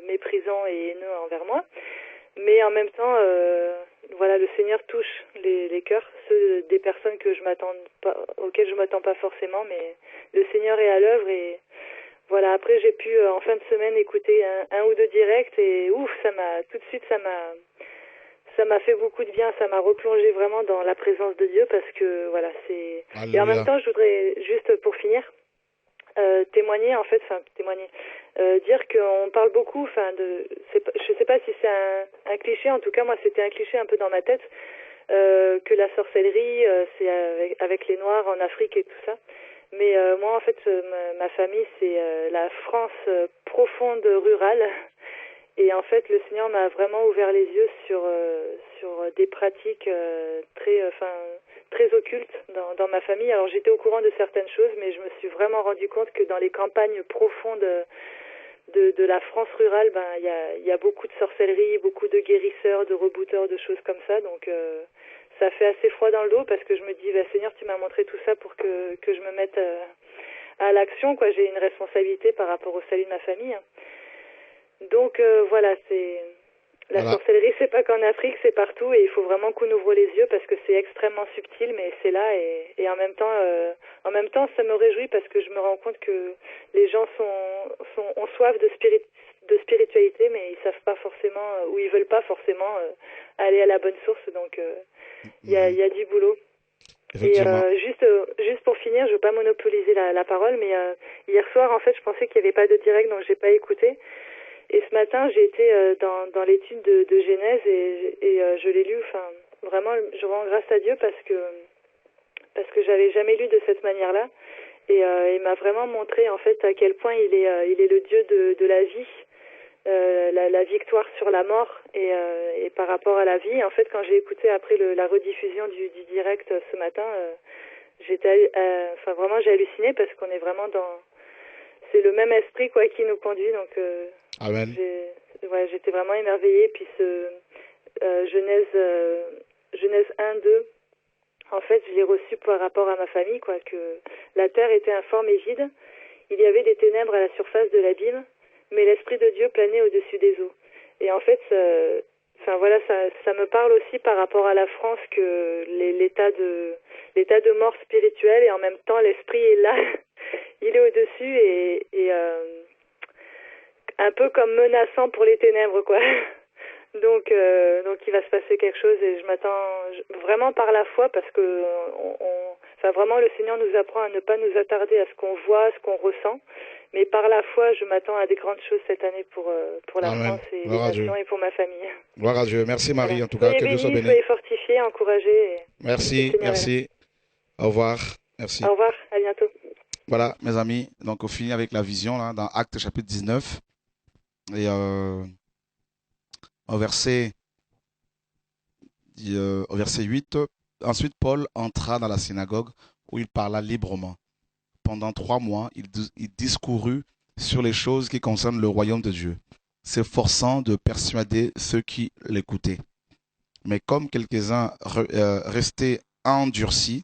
méprisants et haineux envers moi. Mais en même temps, voilà, le Seigneur touche les cœurs, ceux des personnes auxquelles je m'attends pas forcément, mais le Seigneur est à l'œuvre. Et voilà, après j'ai pu en fin de semaine écouter un ou deux directs, et ouf, tout de suite ça m'a fait beaucoup de bien, ça m'a replongé vraiment dans la présence de Dieu, parce que voilà, c'est. Alléluia. Et en même temps, je voudrais juste, pour finir, témoigner, dire qu'on parle beaucoup, je sais pas si c'est un cliché, en tout cas moi c'était un cliché un peu dans ma tête, que la sorcellerie c'est avec les Noirs en Afrique et tout ça. Mais moi en fait, ma famille c'est la France profonde rurale, et en fait le Seigneur m'a vraiment ouvert les yeux sur des pratiques très occultes dans ma famille. Alors j'étais au courant de certaines choses, mais je me suis vraiment rendu compte que dans les campagnes profondes de la France rurale, il y a beaucoup de sorcellerie, beaucoup de guérisseurs, de rebouteurs, de choses comme ça. Donc ça fait assez froid dans le dos, parce que je me dis Seigneur, tu m'as montré tout ça pour que je me mette à l'action, quoi. J'ai une responsabilité par rapport au salut de ma famille. Donc voilà, la sorcellerie, c'est pas qu'en Afrique, c'est partout, et il faut vraiment qu'on ouvre les yeux, parce que c'est extrêmement subtil, mais c'est là, et en même temps, ça me réjouit, parce que je me rends compte que les gens ont soif de spiritualité, mais ils savent pas forcément, ou ils veulent pas forcément aller à la bonne source. Donc il y a du boulot. Et juste pour finir, je veux pas monopoliser la parole, mais hier soir, en fait, je pensais qu'il y avait pas de direct, donc j'ai pas écouté. Et ce matin, j'ai été dans l'étude de Genèse, et je l'ai lu. Enfin, vraiment, je rends grâce à Dieu, parce que j'avais jamais lu de cette manière-là. Et il m'a vraiment montré en fait à quel point il est le Dieu de la vie, la victoire sur la mort, et par rapport à la vie. En fait, quand j'ai écouté après la rediffusion du direct ce matin, vraiment j'ai halluciné, parce qu'on est vraiment c'est le même esprit qui nous conduit. Donc Amen. j'étais vraiment émerveillée. Puis Genèse 1-2, en fait, je l'ai reçu par rapport à ma famille, que la terre était informe et vide. Il y avait des ténèbres à la surface de l'abîme, mais l'Esprit de Dieu planait au-dessus des eaux. Et en fait, ça me parle aussi par rapport à la France, que l'état de mort spirituelle, et en même temps l'Esprit est là, il est au-dessus, et un peu comme menaçant pour les ténèbres, quoi. Donc il va se passer quelque chose, et je m'attends vraiment par la foi, parce que vraiment le Seigneur nous apprend à ne pas nous attarder à ce qu'on voit, à ce qu'on ressent, mais par la foi, je m'attends à des grandes choses cette année pour la Amen. France et les nations, et pour ma famille. Gloire à Dieu. Merci Marie, Voilà. en tout cas, Soyez que Dieu soit bénis, béni. soyez fortifiés, encouragés. Merci, merci. Au revoir. Merci. Au revoir, à bientôt. Voilà, mes amis. Donc, on finit avec la vision là, dans Actes chapitre 19. Et au verset 8, ensuite Paul entra dans la synagogue où il parla librement. Pendant 3 mois, il discourut sur les choses qui concernent le royaume de Dieu, s'efforçant de persuader ceux qui l'écoutaient. Mais comme quelques-uns restaient endurcis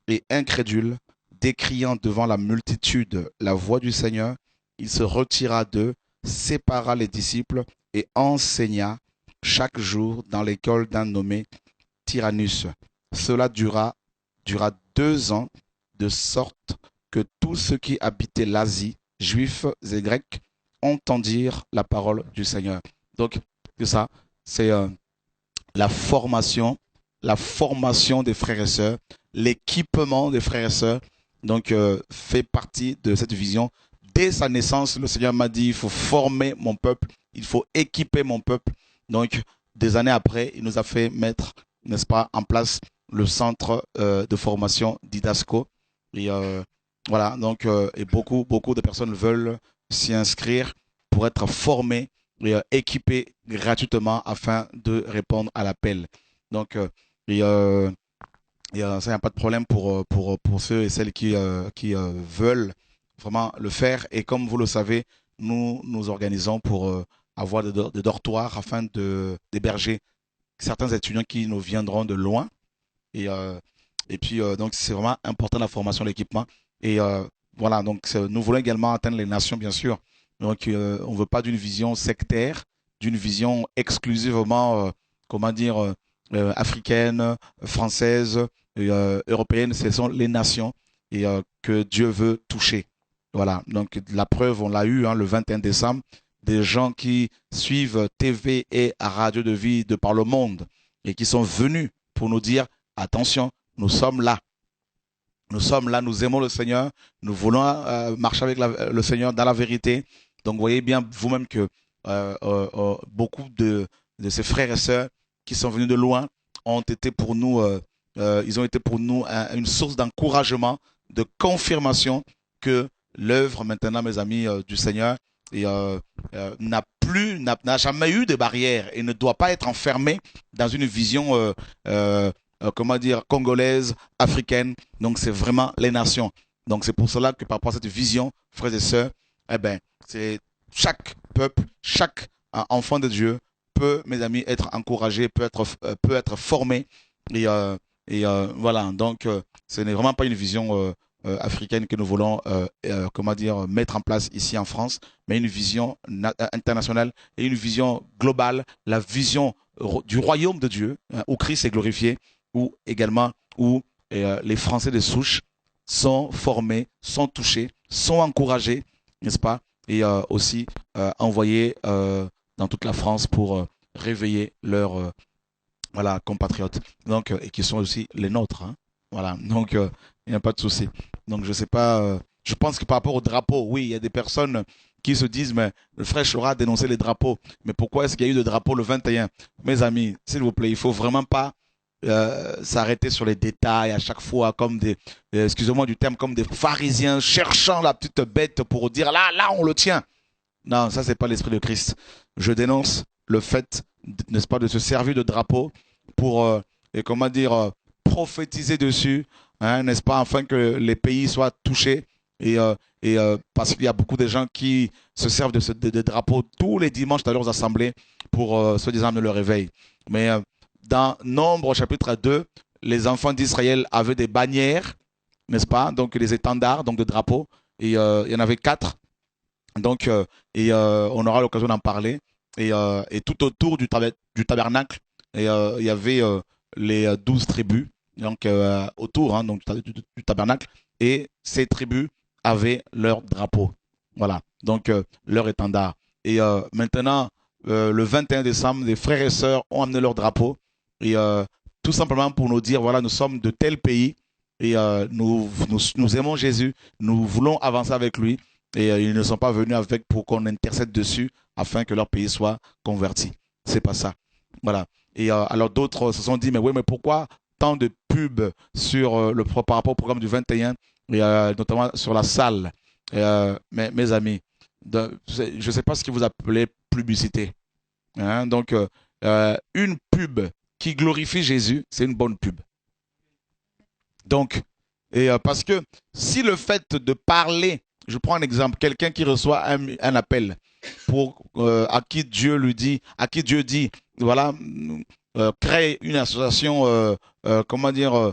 et incrédules, décriant devant la multitude la voix du Seigneur, il se retira d'eux, sépara les disciples et enseigna chaque jour dans l'école d'un nommé Tyrannus. Cela dura 2 ans, de sorte que tous ceux qui habitaient l'Asie, juifs et grecs, entendirent la parole du Seigneur. Donc, c'est ça, c'est la formation des frères et sœurs, l'équipement des frères et sœurs, donc fait partie de cette vision. Dès sa naissance, le Seigneur m'a dit, il faut former mon peuple, il faut équiper mon peuple. Donc, des années après, il nous a fait mettre, n'est-ce pas, en place le centre de formation d'Idasco. Et voilà, donc, et beaucoup de personnes veulent s'y inscrire pour être formées et équipées gratuitement afin de répondre à l'appel. Donc, ça, il n'y a pas de problème pour ceux et celles qui veulent vraiment le faire. Et comme vous le savez, nous organisons pour avoir des dortoirs afin d'héberger certains étudiants qui nous viendront de loin. Et puis, donc, c'est vraiment important la formation, l'équipement. Et voilà, donc, nous voulons également atteindre les nations, bien sûr. Donc, on ne veut pas d'une vision sectaire, d'une vision exclusivement, africaine, française, européenne. Ce sont les nations et que Dieu veut toucher. Voilà, donc la preuve, on l'a eu le 21 décembre, des gens qui suivent TV et Radio de Vie de par le monde et qui sont venus pour nous dire, attention, nous sommes là. Nous sommes là, nous aimons le Seigneur, nous voulons marcher avec le Seigneur dans la vérité. Donc, vous voyez bien vous-même que beaucoup de ces frères et sœurs qui sont venus de loin ont été pour nous, ils ont été pour nous une source d'encouragement, de confirmation que l'œuvre maintenant, mes amis, du Seigneur n'a jamais eu de barrière et ne doit pas être enfermée dans une vision congolaise, africaine. Donc, c'est vraiment les nations. Donc, c'est pour cela que par rapport à cette vision, frères et sœurs, c'est chaque peuple, chaque enfant de Dieu peut, mes amis, être encouragé, peut être formé. Et voilà, donc, ce n'est vraiment pas une vision africaine que nous voulons mettre en place ici en France, mais une vision internationale et une vision globale, la vision du royaume de Dieu, où Christ est glorifié, où les Français de souche sont formés, sont touchés, sont encouragés, n'est-ce pas, et aussi envoyés dans toute la France pour réveiller leurs compatriotes, donc, et qui sont aussi les nôtres. Voilà, donc il n'y a pas de souci. Donc je ne sais pas, je pense que par rapport au drapeau, oui, il y a des personnes qui se disent, mais le frère Chora a dénoncé les drapeaux, mais pourquoi est-ce qu'il y a eu de drapeau le 21? Mes amis, s'il vous plaît, il ne faut vraiment pas s'arrêter sur les détails à chaque fois comme excusez-moi du terme, comme des pharisiens cherchant la petite bête pour dire là on le tient. Non, ça c'est pas l'esprit de Christ. Je dénonce le fait, n'est-ce pas, de se servir de drapeau pour prophétiser dessus, n'est-ce pas, afin que les pays soient touchés et parce qu'il y a beaucoup de gens qui se servent de drapeaux tous les dimanches dans leurs assemblées pour soi-disant amener le réveil. Mais dans Nombre chapitre 2, les enfants d'Israël avaient des bannières, n'est-ce pas, donc des étendards, donc des drapeaux, et il y en avait 4. Donc, on aura l'occasion d'en parler. Et tout autour du tabernacle, il y avait les 12 tribus, donc autour donc, du tabernacle, et ces tribus avaient leur drapeau. Voilà, donc leur étendard. Et maintenant, le 21 décembre, les frères et sœurs ont amené leur drapeau, et tout simplement pour nous dire, voilà, nous sommes de tel pays, et nous aimons Jésus, nous voulons avancer avec lui, et ils ne sont pas venus pour qu'on intercède dessus afin que leur pays soit converti. C'est pas ça. Voilà. Et alors d'autres se sont dit, mais oui, mais pourquoi tant de pubs sur par rapport au programme du 21, et, notamment sur la salle. Mes amis, je ne sais pas ce que vous appelez publicité. Hein. Donc, une pub qui glorifie Jésus, c'est une bonne pub. Donc, parce que si le fait de parler, je prends un exemple, quelqu'un qui reçoit un appel à qui Dieu lui dit, à qui Dieu dit, voilà, crée une association, comment dire,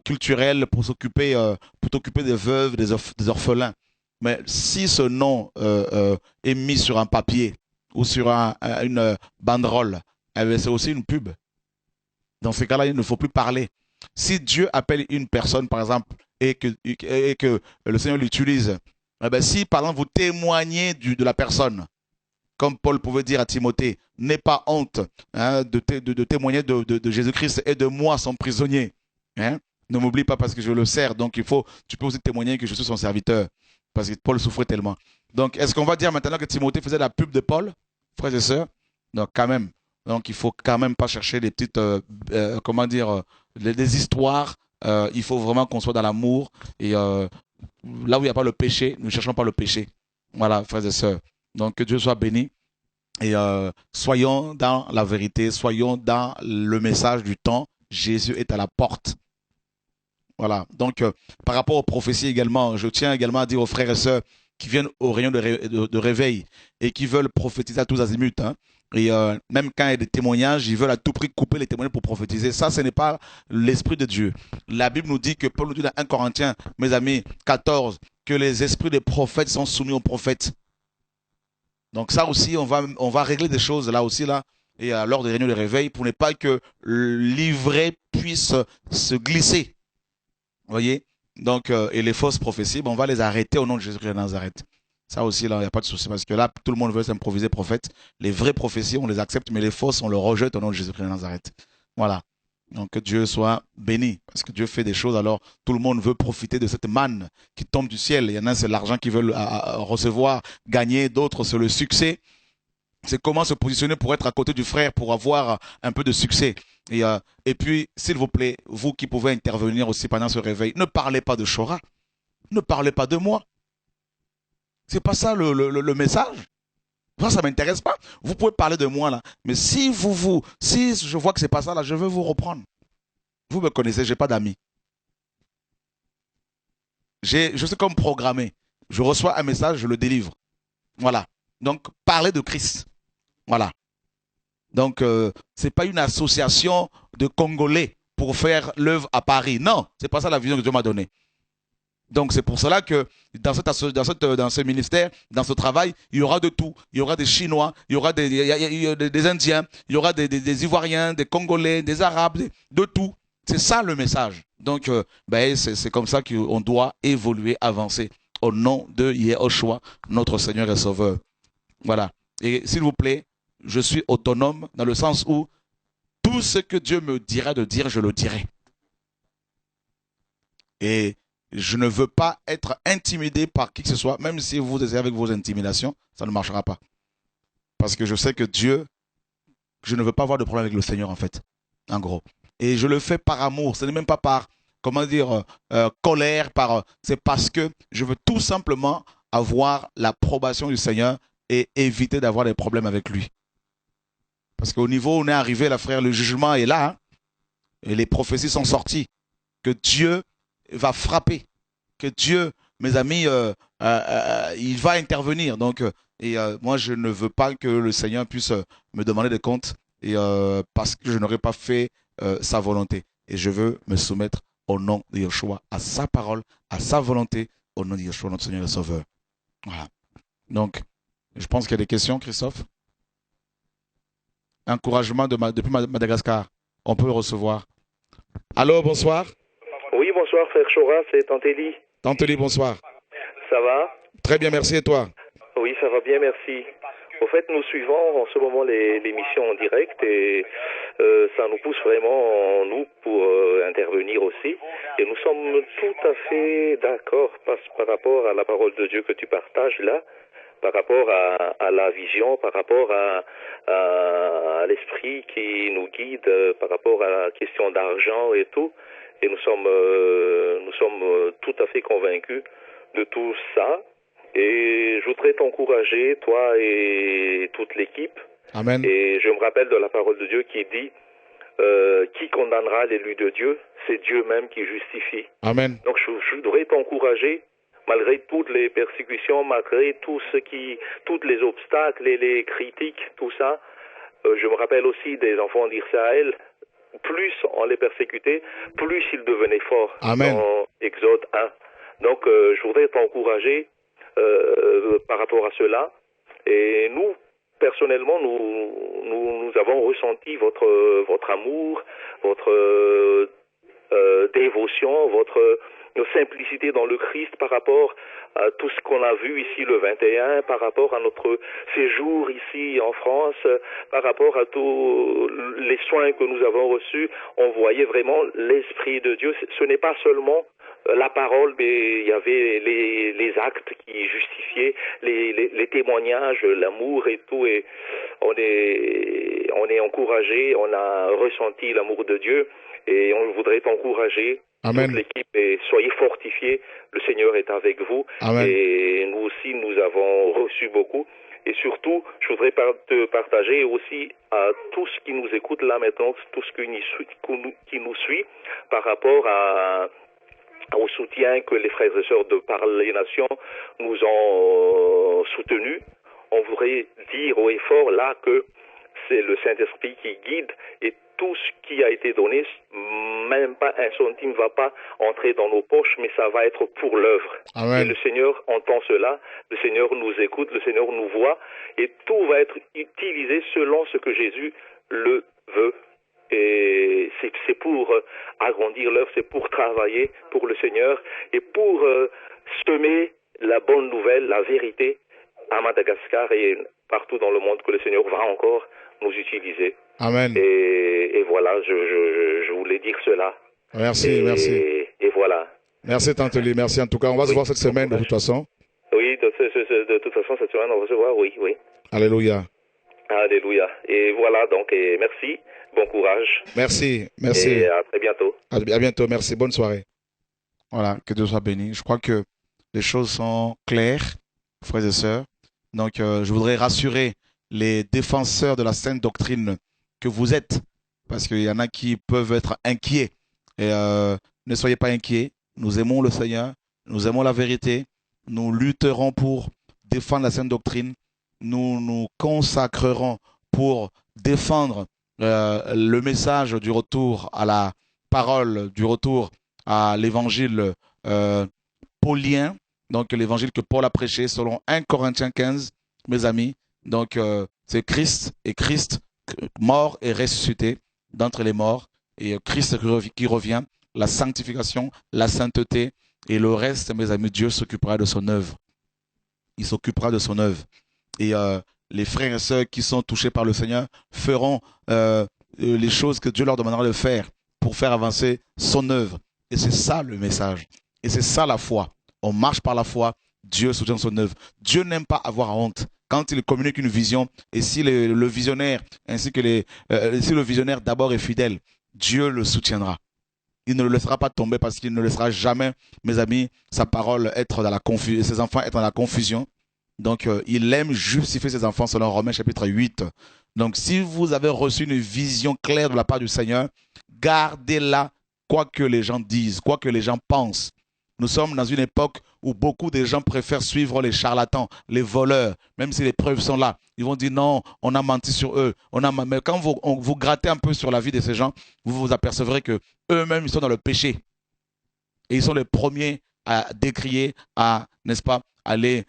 culturelle pour t'occuper des veuves, des orphelins. Mais si ce nom est mis sur un papier ou sur une banderole, c'est aussi une pub. Dans ces cas-là, il ne faut plus parler. Si Dieu appelle une personne, par exemple, et que le Seigneur l'utilise, si, par exemple, vous témoignez de la personne, comme Paul pouvait dire à Timothée, n'aie pas honte de témoigner de Jésus-Christ et de moi, son prisonnier. Hein? Ne m'oublie pas parce que je le sers. Donc, tu peux aussi témoigner que je suis son serviteur. Parce que Paul souffrait tellement. Donc, est-ce qu'on va dire maintenant que Timothée faisait la pub de Paul, frères et sœurs? Non, quand même. Donc, il ne faut quand même pas chercher des petites, comment dire, des histoires. Il faut vraiment qu'on soit dans l'amour. Et là où il n'y a pas le péché, ne cherchons pas le péché. Voilà, frères et sœurs. Donc, que Dieu soit béni. Et soyons dans la vérité, soyons dans le message du temps. Jésus est à la porte. Voilà. Donc, par rapport aux prophéties également, je tiens également à dire aux frères et sœurs qui viennent aux réunions de réveil et qui veulent prophétiser à tous azimuts. Hein, et même quand il y a des témoignages, ils veulent à tout prix couper les témoignages pour prophétiser. Ça, ce n'est pas l'esprit de Dieu. La Bible nous dit que Paul nous dit dans 1 Corinthiens, mes amis, 14, que les esprits des prophètes sont soumis aux prophètes. Donc ça aussi, on va régler des choses là aussi, là, et lors des réunions de réveil, pour ne pas que l'ivraie puisse se glisser. Vous voyez? Donc, et les fausses prophéties, on va les arrêter au nom de Jésus-Christ de Nazareth. Ça aussi, là, il n'y a pas de souci, parce que là, tout le monde veut s'improviser prophète. Les vraies prophéties, on les accepte, mais les fausses, on les rejette au nom de Jésus-Christ de Nazareth. Voilà. Donc, que Dieu soit béni, parce que Dieu fait des choses, alors tout le monde veut profiter de cette manne qui tombe du ciel. Il y en a, c'est l'argent qu'ils veulent recevoir, gagner, d'autres, c'est le succès. C'est comment se positionner pour être à côté du frère, pour avoir un peu de succès. Et puis, s'il vous plaît, vous qui pouvez intervenir aussi pendant ce réveil, ne parlez pas de Shora. Ne parlez pas de moi. C'est pas ça le message. Moi, ça ne m'intéresse pas. Vous pouvez parler de moi là. Mais si je vois que c'est pas ça là, je veux vous reprendre. Vous me connaissez, j'ai pas d'amis. Je suis comme programmé. Je reçois un message, je le délivre. Voilà. Donc, parlez de Christ. Voilà. Donc, ce n'est pas une association de Congolais pour faire l'œuvre à Paris. Non, ce n'est pas ça la vision que Dieu m'a donnée. Donc, c'est pour cela que dans ce ministère, dans ce travail, il y aura de tout. Il y aura des Chinois, il y aura des Indiens, il y aura des Ivoiriens, des Congolais, des Arabes, de tout. C'est ça le message. Donc, c'est comme ça qu'on doit évoluer, avancer au nom de Yehoshua, notre Seigneur et Sauveur. Voilà. Et s'il vous plaît, je suis autonome dans le sens où tout ce que Dieu me dira de dire, je le dirai. Et je ne veux pas être intimidé par qui que ce soit, même si vous essayez avec vos intimidations, ça ne marchera pas. Parce que je sais que Dieu, je ne veux pas avoir de problème avec le Seigneur en fait, en gros. Et je le fais par amour, ce n'est même pas par, comment dire, colère, c'est parce que je veux tout simplement avoir l'approbation du Seigneur et éviter d'avoir des problèmes avec lui. Parce qu'au niveau où on est arrivé, là, frère, le jugement est là, hein, et les prophéties sont sorties, que Dieu va frapper, que Dieu, mes amis, il va intervenir. Donc, moi, je ne veux pas que le Seigneur puisse me demander des comptes parce que je n'aurais pas fait sa volonté. Et je veux me soumettre au nom de Yeshua, à sa parole, à sa volonté, au nom de Yeshua, notre Seigneur et Sauveur. Voilà. Donc, je pense qu'il y a des questions, Christophe. Encouragement depuis Madagascar. On peut le recevoir. Allô, bonsoir. Oui, bonsoir, frère Chora, c'est Tante Élie. Tante Élie, bonsoir. Ça va? Très bien, merci. Et toi? Oui, ça va bien, merci. Au fait, nous suivons en ce moment l'émission en direct et ça nous pousse vraiment, nous, pour intervenir aussi. Et nous sommes tout à fait d'accord par rapport à la parole de Dieu que tu partages là. par rapport à la vision, par rapport à l'esprit qui nous guide, par rapport à la question d'argent et tout. Et nous sommes tout à fait convaincus de tout ça. Et je voudrais t'encourager, toi et toute l'équipe. Amen. Et je me rappelle de la parole de Dieu qui dit qui condamnera l'élu de Dieu? C'est Dieu même qui justifie. Amen. Donc je voudrais t'encourager, malgré toutes les persécutions, malgré tous les obstacles et les critiques, tout ça. Je me rappelle aussi des enfants d'Israël. Plus on les persécutait, plus ils devenaient forts. Amen. Dans Exode 1. Donc je voudrais t'encourager par rapport à cela. Et nous, personnellement, nous avons ressenti votre amour, votre dévotion, votre simplicité dans le Christ par rapport à tout ce qu'on a vu ici le 21, par rapport à notre séjour ici en France, par rapport à tous les soins que nous avons reçus. On voyait vraiment l'Esprit de Dieu. Ce n'est pas seulement la parole, mais il y avait les actes qui justifiaient, les témoignages, l'amour et tout. Et on est encouragé, on a ressenti l'amour de Dieu et on voudrait t'encourager. Amen. Toute l'équipe, et soyez fortifiés, le Seigneur est avec vous. Amen. Et nous aussi, nous avons reçu beaucoup. Et surtout, je voudrais te partager aussi à tous qui nous écoutent là maintenant, tous qui nous suit par rapport au soutien que les frères et sœurs de Par les Nations nous ont soutenu. On voudrait dire haut et fort là que c'est le Saint-Esprit qui guide et tout ce qui a été donné, même pas un centime ne va pas entrer dans nos poches, mais ça va être pour l'œuvre. Et le Seigneur entend cela, le Seigneur nous écoute, le Seigneur nous voit, et tout va être utilisé selon ce que Jésus le veut. Et c'est pour agrandir l'œuvre, c'est pour travailler pour le Seigneur et pour semer la bonne nouvelle, la vérité à Madagascar et partout dans le monde que le Seigneur va encore nous utiliser. Amen. Et voilà, je voulais dire cela. Merci, merci. Et voilà. Merci Tanteli, merci en tout cas. On va se voir cette semaine de toute façon. Oui, de toute façon, cette semaine, on va se voir, oui. Alléluia. Alléluia. Et voilà, donc, et merci. Bon courage. Merci. Et à très bientôt. À bientôt, merci. Bonne soirée. Voilà, que Dieu soit béni. Je crois que les choses sont claires, frères et sœurs. Donc, je voudrais rassurer les défenseurs de la sainte doctrine que vous êtes, parce qu'il y en a qui peuvent être inquiets. Et ne soyez pas inquiets. Nous aimons le Seigneur, nous aimons la vérité. Nous lutterons pour défendre la sainte doctrine. Nous nous consacrerons pour défendre le message du retour à la parole, du retour à l'évangile paulien, donc l'évangile que Paul a prêché selon 1 Corinthiens 15, mes amis. Donc c'est Christ et Christ mort et ressuscité d'entre les morts et Christ qui revient, la sanctification, la sainteté et le reste, mes amis, Dieu s'occupera de son œuvre. Il s'occupera de son œuvre. Et les frères et sœurs qui sont touchés par le Seigneur feront les choses que Dieu leur demandera de faire pour faire avancer son œuvre. Et c'est ça le message. Et c'est ça la foi. On marche par la foi, Dieu soutient son œuvre. Dieu n'aime pas avoir honte. Quand il communique une vision, et si le visionnaire, ainsi que si le visionnaire d'abord est fidèle, Dieu le soutiendra. Il ne le laissera pas tomber parce qu'il ne laissera jamais, mes amis, sa parole être dans la confusion, ses enfants être dans la confusion. Donc, il aime justifier ses enfants selon Romains chapitre 8. Donc, si vous avez reçu une vision claire de la part du Seigneur, gardez-la, quoi que les gens disent, quoi que les gens pensent. Nous sommes dans une époque où beaucoup de gens préfèrent suivre les charlatans, les voleurs, même si les preuves sont là. Ils vont dire non, on a menti sur eux. Mais quand vous grattez un peu sur la vie de ces gens, vous vous apercevrez que eux-mêmes, ils sont dans le péché. Et ils sont les premiers à décrier, à, n'est-ce pas, aller,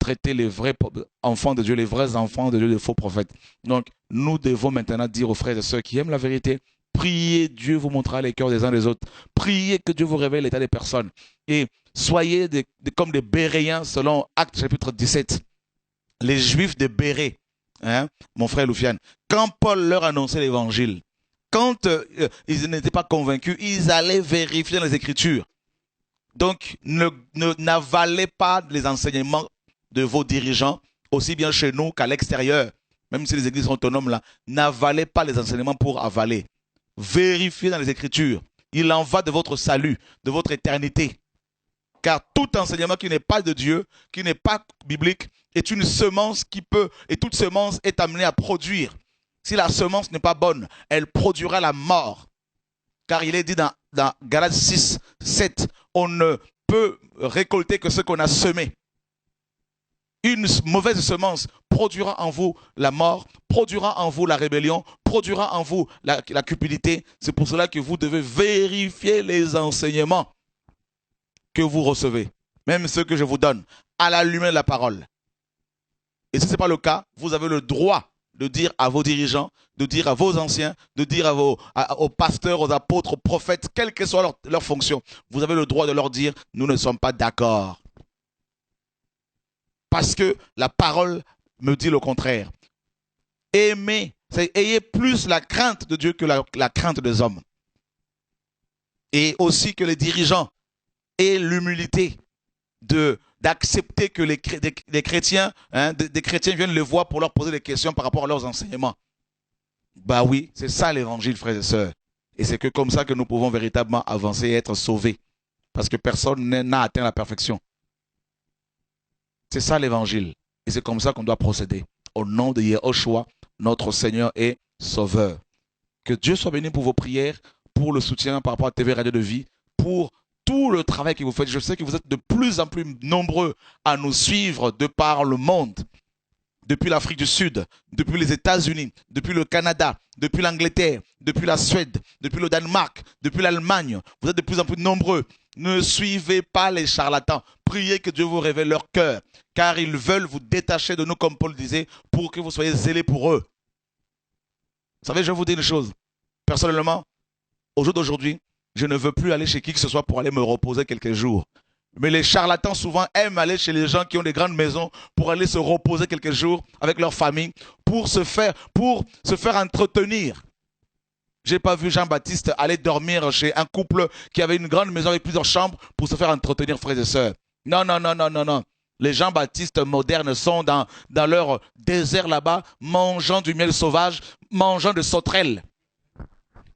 traiter les vrais enfants de Dieu, les vrais enfants de Dieu, les faux prophètes. Donc, nous devons maintenant dire aux frères et sœurs qui aiment la vérité, priez, Dieu vous montrera les cœurs des uns des autres. Priez que Dieu vous révèle l'état des personnes. Et soyez comme des Béréens selon Actes chapitre 17. Les Juifs de Bérée, hein, mon frère Loufiane, quand Paul leur annonçait l'évangile, quand ils n'étaient pas convaincus, ils allaient vérifier dans les Écritures. Donc, n'avalez pas les enseignements de vos dirigeants, aussi bien chez nous qu'à l'extérieur, même si les églises sont autonomes là, n'avalez pas les enseignements pour avaler. Vérifiez dans les Écritures. Il en va de votre salut, de votre éternité. Car tout enseignement qui n'est pas de Dieu, qui n'est pas biblique, est une semence qui peut, et toute semence est amenée à produire. Si la semence n'est pas bonne, elle produira la mort. Car il est dit dans Galates 6, 7, on ne peut récolter que ce qu'on a semé. Une mauvaise semence produira en vous la mort, produira en vous la rébellion, produira en vous la cupidité. C'est pour cela que vous devez vérifier les enseignements que vous recevez, même ceux que je vous donne, à la lumière de la parole. Et si ce n'est pas le cas, vous avez le droit de dire à vos dirigeants, de dire à vos anciens, de dire aux pasteurs, aux apôtres, aux prophètes, quelle que soit leur fonction, vous avez le droit de leur dire, nous ne sommes pas d'accord. Parce que la parole me dit le contraire. Aimez, ayez plus la crainte de Dieu que la crainte des hommes. Et aussi que les dirigeants aient l'humilité d'accepter que des chrétiens, des chrétiens viennent les voir pour leur poser des questions par rapport à leurs enseignements. Bah oui, c'est ça l'évangile, frères et sœurs. Et c'est que comme ça que nous pouvons véritablement avancer et être sauvés. Parce que personne n'a atteint la perfection. C'est ça l'évangile. Et c'est comme ça qu'on doit procéder. Au nom de Yehoshua, notre Seigneur et Sauveur. Que Dieu soit béni pour vos prières, pour le soutien par rapport à TV Radio de Vie, pour tout le travail que vous faites. Je sais que vous êtes de plus en plus nombreux à nous suivre de par le monde. Depuis l'Afrique du Sud, depuis les États-Unis, depuis le Canada, depuis l'Angleterre, depuis la Suède, depuis le Danemark, depuis l'Allemagne. Vous êtes de plus en plus nombreux. Ne suivez pas les charlatans. Priez que Dieu vous révèle leur cœur, car ils veulent vous détacher de nous, comme Paul disait, pour que vous soyez zélés pour eux. Vous savez, je vais vous dire une chose. Personnellement, au jour d'aujourd'hui, je ne veux plus aller chez qui que ce soit pour aller me reposer quelques jours. Mais les charlatans souvent aiment aller chez les gens qui ont des grandes maisons pour aller se reposer quelques jours avec leur famille, pour se faire entretenir. Je n'ai pas vu Jean-Baptiste aller dormir chez un couple qui avait une grande maison avec plusieurs chambres pour se faire entretenir, frères et sœurs. Non, non, non, non, non, non. Les Jean-Baptistes modernes sont dans leur désert là-bas, mangeant du miel sauvage, mangeant de sauterelles.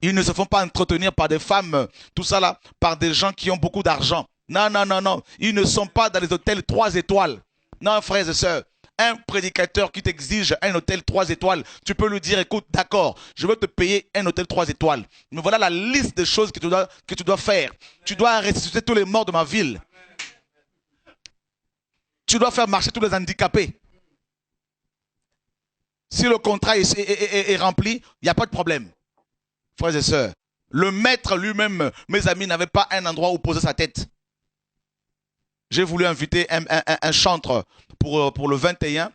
Ils ne se font pas entretenir par des femmes, tout ça là, par des gens qui ont beaucoup d'argent. Non, non, non, non. Ils ne sont pas dans les hôtels 3 étoiles. Non, frères et sœurs. Un prédicateur qui t'exige un hôtel 3 étoiles, tu peux lui dire, écoute, d'accord, je veux te payer un hôtel 3 étoiles. Mais voilà la liste de choses que tu dois faire. Tu dois ressusciter tous les morts de ma ville. Tu dois faire marcher tous les handicapés. Si le contrat est rempli, il n'y a pas de problème. Frères et sœurs, le maître lui-même, mes amis, n'avait pas un endroit où poser sa tête. J'ai voulu inviter un chantre pour le 21.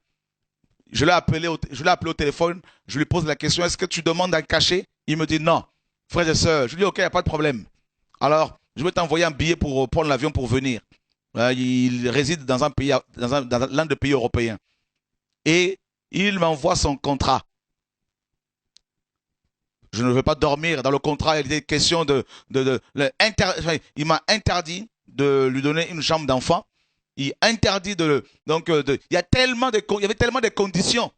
Je l'ai appelé au téléphone. Je lui pose la question, est-ce que tu demandes un cachet? Il me dit non. Frères et sœurs, je lui dis ok, il n'y a pas de problème. Alors, je vais t'envoyer un billet pour prendre l'avion pour venir. Il réside dans l'un des pays européens. Et il m'envoie son contrat. Je ne veux pas dormir. Dans le contrat, il y a des questions il m'a interdit de lui donner une chambre d'enfant. Il interdit il y avait tellement de conditions.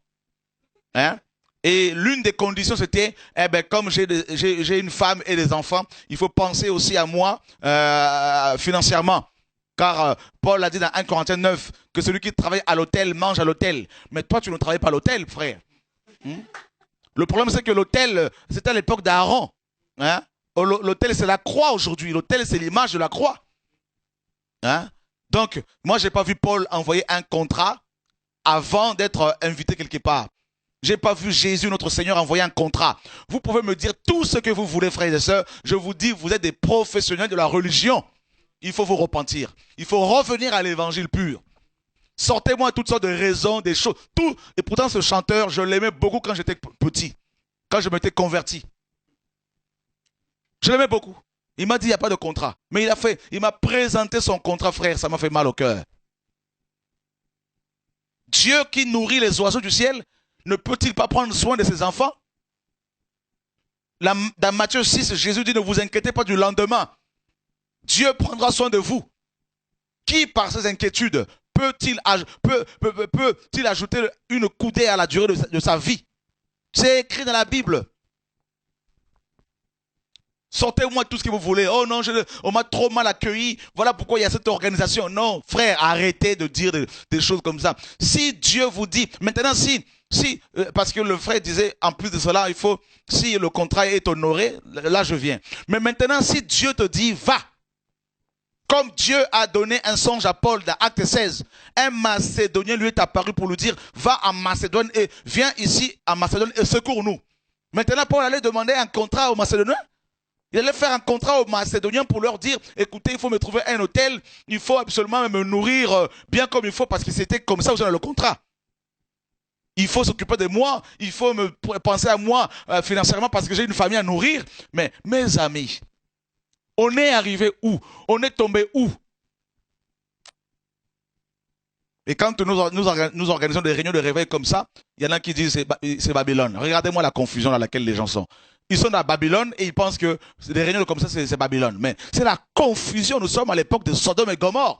Hein? Et l'une des conditions, c'était, comme j'ai une femme et des enfants, il faut penser aussi à moi financièrement. Car Paul a dit dans 1 Corinthiens 9 que celui qui travaille à l'hôtel mange à l'hôtel. Mais toi, tu ne travailles pas à l'hôtel, frère. Le problème, c'est que l'autel, c'était à l'époque d'Aaron. Hein? L'autel, c'est la croix aujourd'hui. L'autel, c'est l'image de la croix. Hein? Donc, moi, je n'ai pas vu Paul envoyer un contrat avant d'être invité quelque part. Je n'ai pas vu Jésus, notre Seigneur, envoyer un contrat. Vous pouvez me dire tout ce que vous voulez, frères et sœurs. Je vous dis, vous êtes des professionnels de la religion. Il faut vous repentir. Il faut revenir à l'évangile pur. Sortez-moi toutes sortes de raisons, des choses. Tout. Et pourtant, ce chanteur, je l'aimais beaucoup quand j'étais petit. Quand je m'étais converti. Je l'aimais beaucoup. Il m'a dit, il n'y a pas de contrat. Mais il m'a présenté son contrat, frère. Ça m'a fait mal au cœur. Dieu qui nourrit les oiseaux du ciel, ne peut-il pas prendre soin de ses enfants? Dans Matthieu 6, Jésus dit, ne vous inquiétez pas du lendemain. Dieu prendra soin de vous. Qui, par ses inquiétudes, peut-il ajouter une coudée à la durée de sa vie? C'est écrit dans la Bible. Sortez-moi tout ce que vous voulez. Oh non, on m'a trop mal accueilli. Voilà pourquoi il y a cette organisation. Non, frère, arrêtez de dire des choses comme ça. Si Dieu vous dit, maintenant parce que le frère disait, en plus de cela, si le contrat est honoré, là je viens. Mais maintenant, si Dieu te dit, va. Comme Dieu a donné un songe à Paul dans Acte 16, un Macédonien lui est apparu pour lui dire, va en Macédoine et viens ici en Macédoine et secours-nous. Maintenant, Paul allait demander un contrat aux Macédoniens. Il allait faire un contrat aux Macédoniens pour leur dire, écoutez, il faut me trouver un hôtel, il faut absolument me nourrir bien comme il faut, parce que c'était comme ça aussi dans le contrat. Il faut s'occuper de moi, il faut me penser à moi financièrement parce que j'ai une famille à nourrir. Mais mes amis, on est arrivé où? On est tombé où? Et quand nous organisons des réunions de réveil comme ça, il y en a qui disent c'est Babylone. Regardez-moi la confusion dans laquelle les gens sont. Ils sont dans Babylone et ils pensent que des réunions comme ça, c'est Babylone. Mais c'est la confusion. Nous sommes à l'époque de Sodome et Gomorrhe.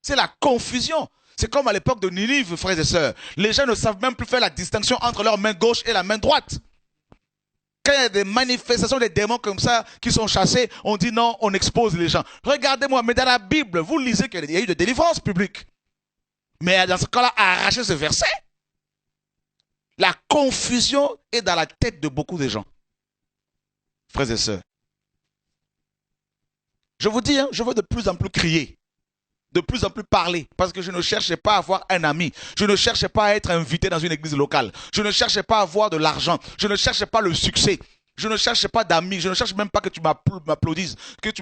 C'est la confusion. C'est comme à l'époque de Ninive, frères et sœurs. Les gens ne savent même plus faire la distinction entre leur main gauche et la main droite. Quand il y a des manifestations des démons comme ça qui sont chassés, on dit non, on expose les gens. Regardez-moi, mais dans la Bible, vous lisez qu'il y a eu des délivrances publiques. Mais dans ce cas-là, arrachez ce verset. La confusion est dans la tête de beaucoup de gens. Frères et sœurs. Je vous dis, je veux de plus en plus crier. De plus en plus parler. Parce que je ne cherchais pas à avoir un ami. Je ne cherchais pas à être invité dans une église locale. Je ne cherchais pas à avoir de l'argent. Je ne cherchais pas le succès. Je ne cherchais pas d'amis. Je ne cherche même pas que tu m'applaudisses. Que tu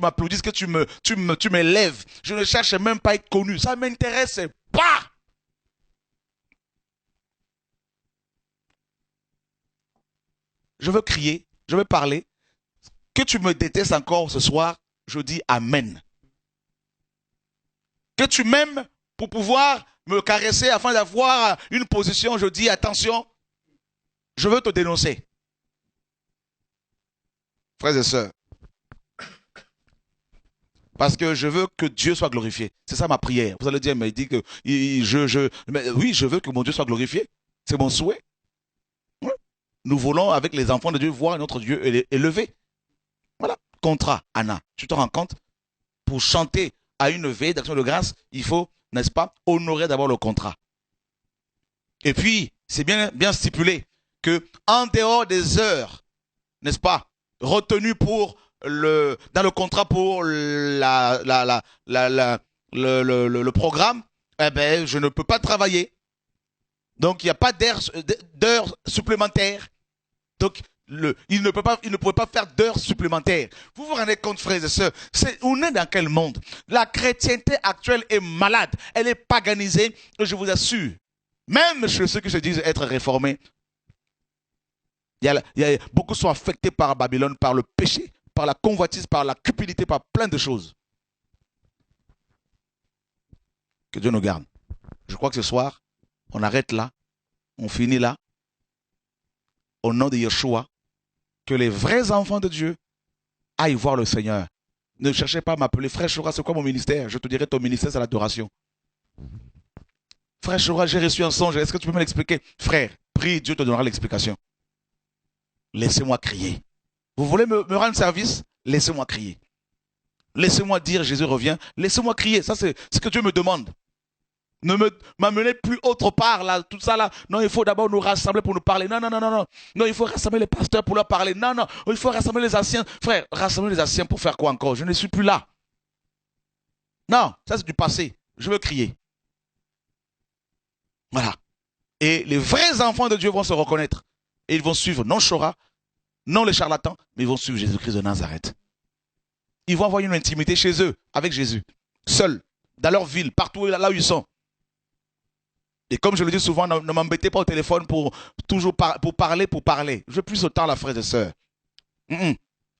m'élèves. Je ne cherchais même pas à être connu. Ça ne m'intéresse pas. Je veux crier. Je veux parler. Que tu me détestes encore ce soir, je dis Amen. Que tu m'aimes pour pouvoir me caresser afin d'avoir une position, je dis attention, je veux te dénoncer. Frères et sœurs, parce que je veux que Dieu soit glorifié. C'est ça ma prière. Vous allez dire, mais il dit que oui, je veux que mon Dieu soit glorifié. C'est mon souhait. Nous voulons, avec les enfants de Dieu, voir notre Dieu élevé. Voilà. Contrat, Anna. Tu te rends compte? Pour chanter à une veille d'action de grâce, il faut, n'est-ce pas, honorer d'abord le contrat. Et puis, c'est bien stipulé que en dehors des heures, n'est-ce pas, retenues dans le contrat pour le programme, eh ben, je ne peux pas travailler. Donc, il n'y a pas d'heures supplémentaires. Donc, il ne pouvait pas faire d'heures supplémentaires. Vous vous rendez compte, frères et sœurs, on est dans quel monde? La chrétienté actuelle est malade, elle est paganisée, et je vous assure, même chez ceux qui se disent être réformés, beaucoup sont affectés par Babylone, par le péché, par la convoitise, par la cupidité, par plein de choses. Que Dieu nous garde. Je crois que ce soir, on arrête là, on finit là, au nom de Yeshua. Que les vrais enfants de Dieu aillent voir le Seigneur. Ne cherchez pas à m'appeler frère Choura, c'est quoi mon ministère? Je te dirai ton ministère, c'est l'adoration. Frère Choura, j'ai reçu un songe, est-ce que tu peux me l'expliquer? Frère, prie, Dieu te donnera l'explication. Laissez-moi crier. Vous voulez me rendre service? Laissez-moi crier. Laissez-moi dire Jésus revient. Laissez-moi crier, ça c'est ce que Dieu me demande. Ne m'amenez plus autre part, là, tout ça là. Non, il faut d'abord nous rassembler pour nous parler. Non. Non, il faut rassembler les pasteurs pour leur parler. Non, il faut rassembler les anciens. Frère, rassembler les anciens pour faire quoi encore? Je ne suis plus là. Non, ça c'est du passé. Je veux crier. Voilà. Et les vrais enfants de Dieu vont se reconnaître. Et ils vont suivre non Chora, non les charlatans, mais ils vont suivre Jésus-Christ de Nazareth. Ils vont avoir une intimité chez eux, avec Jésus. Seuls, dans leur ville, partout là où ils sont. Et comme je le dis souvent, ne m'embêtez pas au téléphone pour parler. Je veux plus autant la frère et sœurs.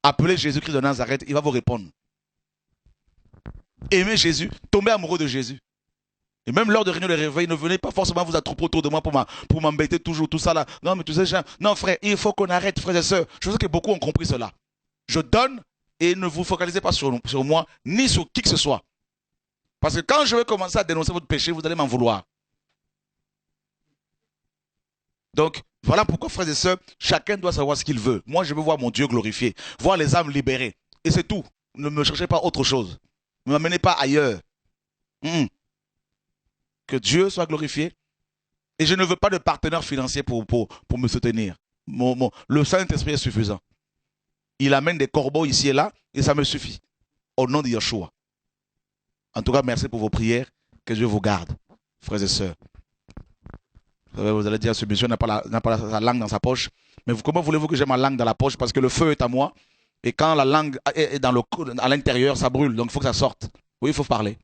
Appelez Jésus-Christ de Nazareth, il va vous répondre. Aimez Jésus, tombez amoureux de Jésus. Et même lors de réunions de réveil, ne venez pas forcément vous attrouper autour de moi pour m'embêter toujours, tout ça là. Non, mais tu sais, non frère, il faut qu'on arrête, frères et sœurs. Je sais que beaucoup ont compris cela. Je donne et ne vous focalisez pas sur moi, ni sur qui que ce soit. Parce que quand je vais commencer à dénoncer votre péché, vous allez m'en vouloir. Donc, voilà pourquoi, frères et sœurs, chacun doit savoir ce qu'il veut. Moi, je veux voir mon Dieu glorifié, voir les âmes libérées. Et c'est tout. Ne me cherchez pas autre chose. Ne m'amenez pas ailleurs. Que Dieu soit glorifié. Et je ne veux pas de partenaire financier pour me soutenir. Le Saint-Esprit est suffisant. Il amène des corbeaux ici et là, et ça me suffit. Au nom de Yeshua. En tout cas, merci pour vos prières. Que Dieu vous garde, frères et sœurs. Vous allez dire, ce monsieur n'a pas sa langue dans sa poche. Mais comment voulez-vous que j'ai ma langue dans la poche? Parce que le feu est à moi. Et quand la langue est à l'intérieur, ça brûle. Donc il faut que ça sorte. Oui, il faut parler.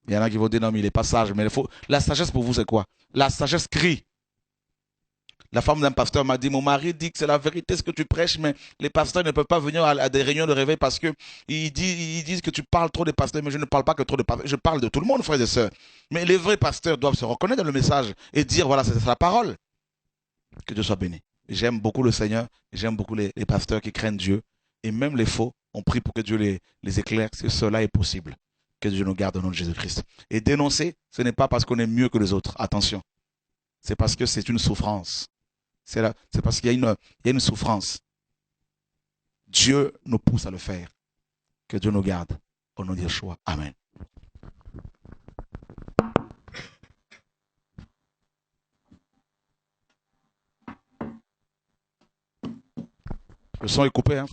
Il y en a qui vont dire, non, mais il n'est pas sage. Mais la sagesse pour vous, c'est quoi? La sagesse crie. La femme d'un pasteur m'a dit, mon mari dit que c'est la vérité ce que tu prêches, mais les pasteurs ne peuvent pas venir à des réunions de réveil parce qu'ils disent que tu parles trop des pasteurs, mais je ne parle pas que trop de pasteurs, je parle de tout le monde, frères et sœurs. Mais les vrais pasteurs doivent se reconnaître dans le message et dire, voilà, c'est la parole. Que Dieu soit béni. J'aime beaucoup le Seigneur, j'aime beaucoup les pasteurs qui craignent Dieu, et même les faux, on prie pour que Dieu les éclaire, si cela est possible. Que Dieu nous garde au nom de Jésus-Christ. Et dénoncer, ce n'est pas parce qu'on est mieux que les autres, attention. C'est parce que c'est une souffrance. C'est parce qu'il y a une souffrance. Dieu nous pousse à le faire. Que Dieu nous garde. Au nom de Yeshua. Amen. Le son est coupé, hein.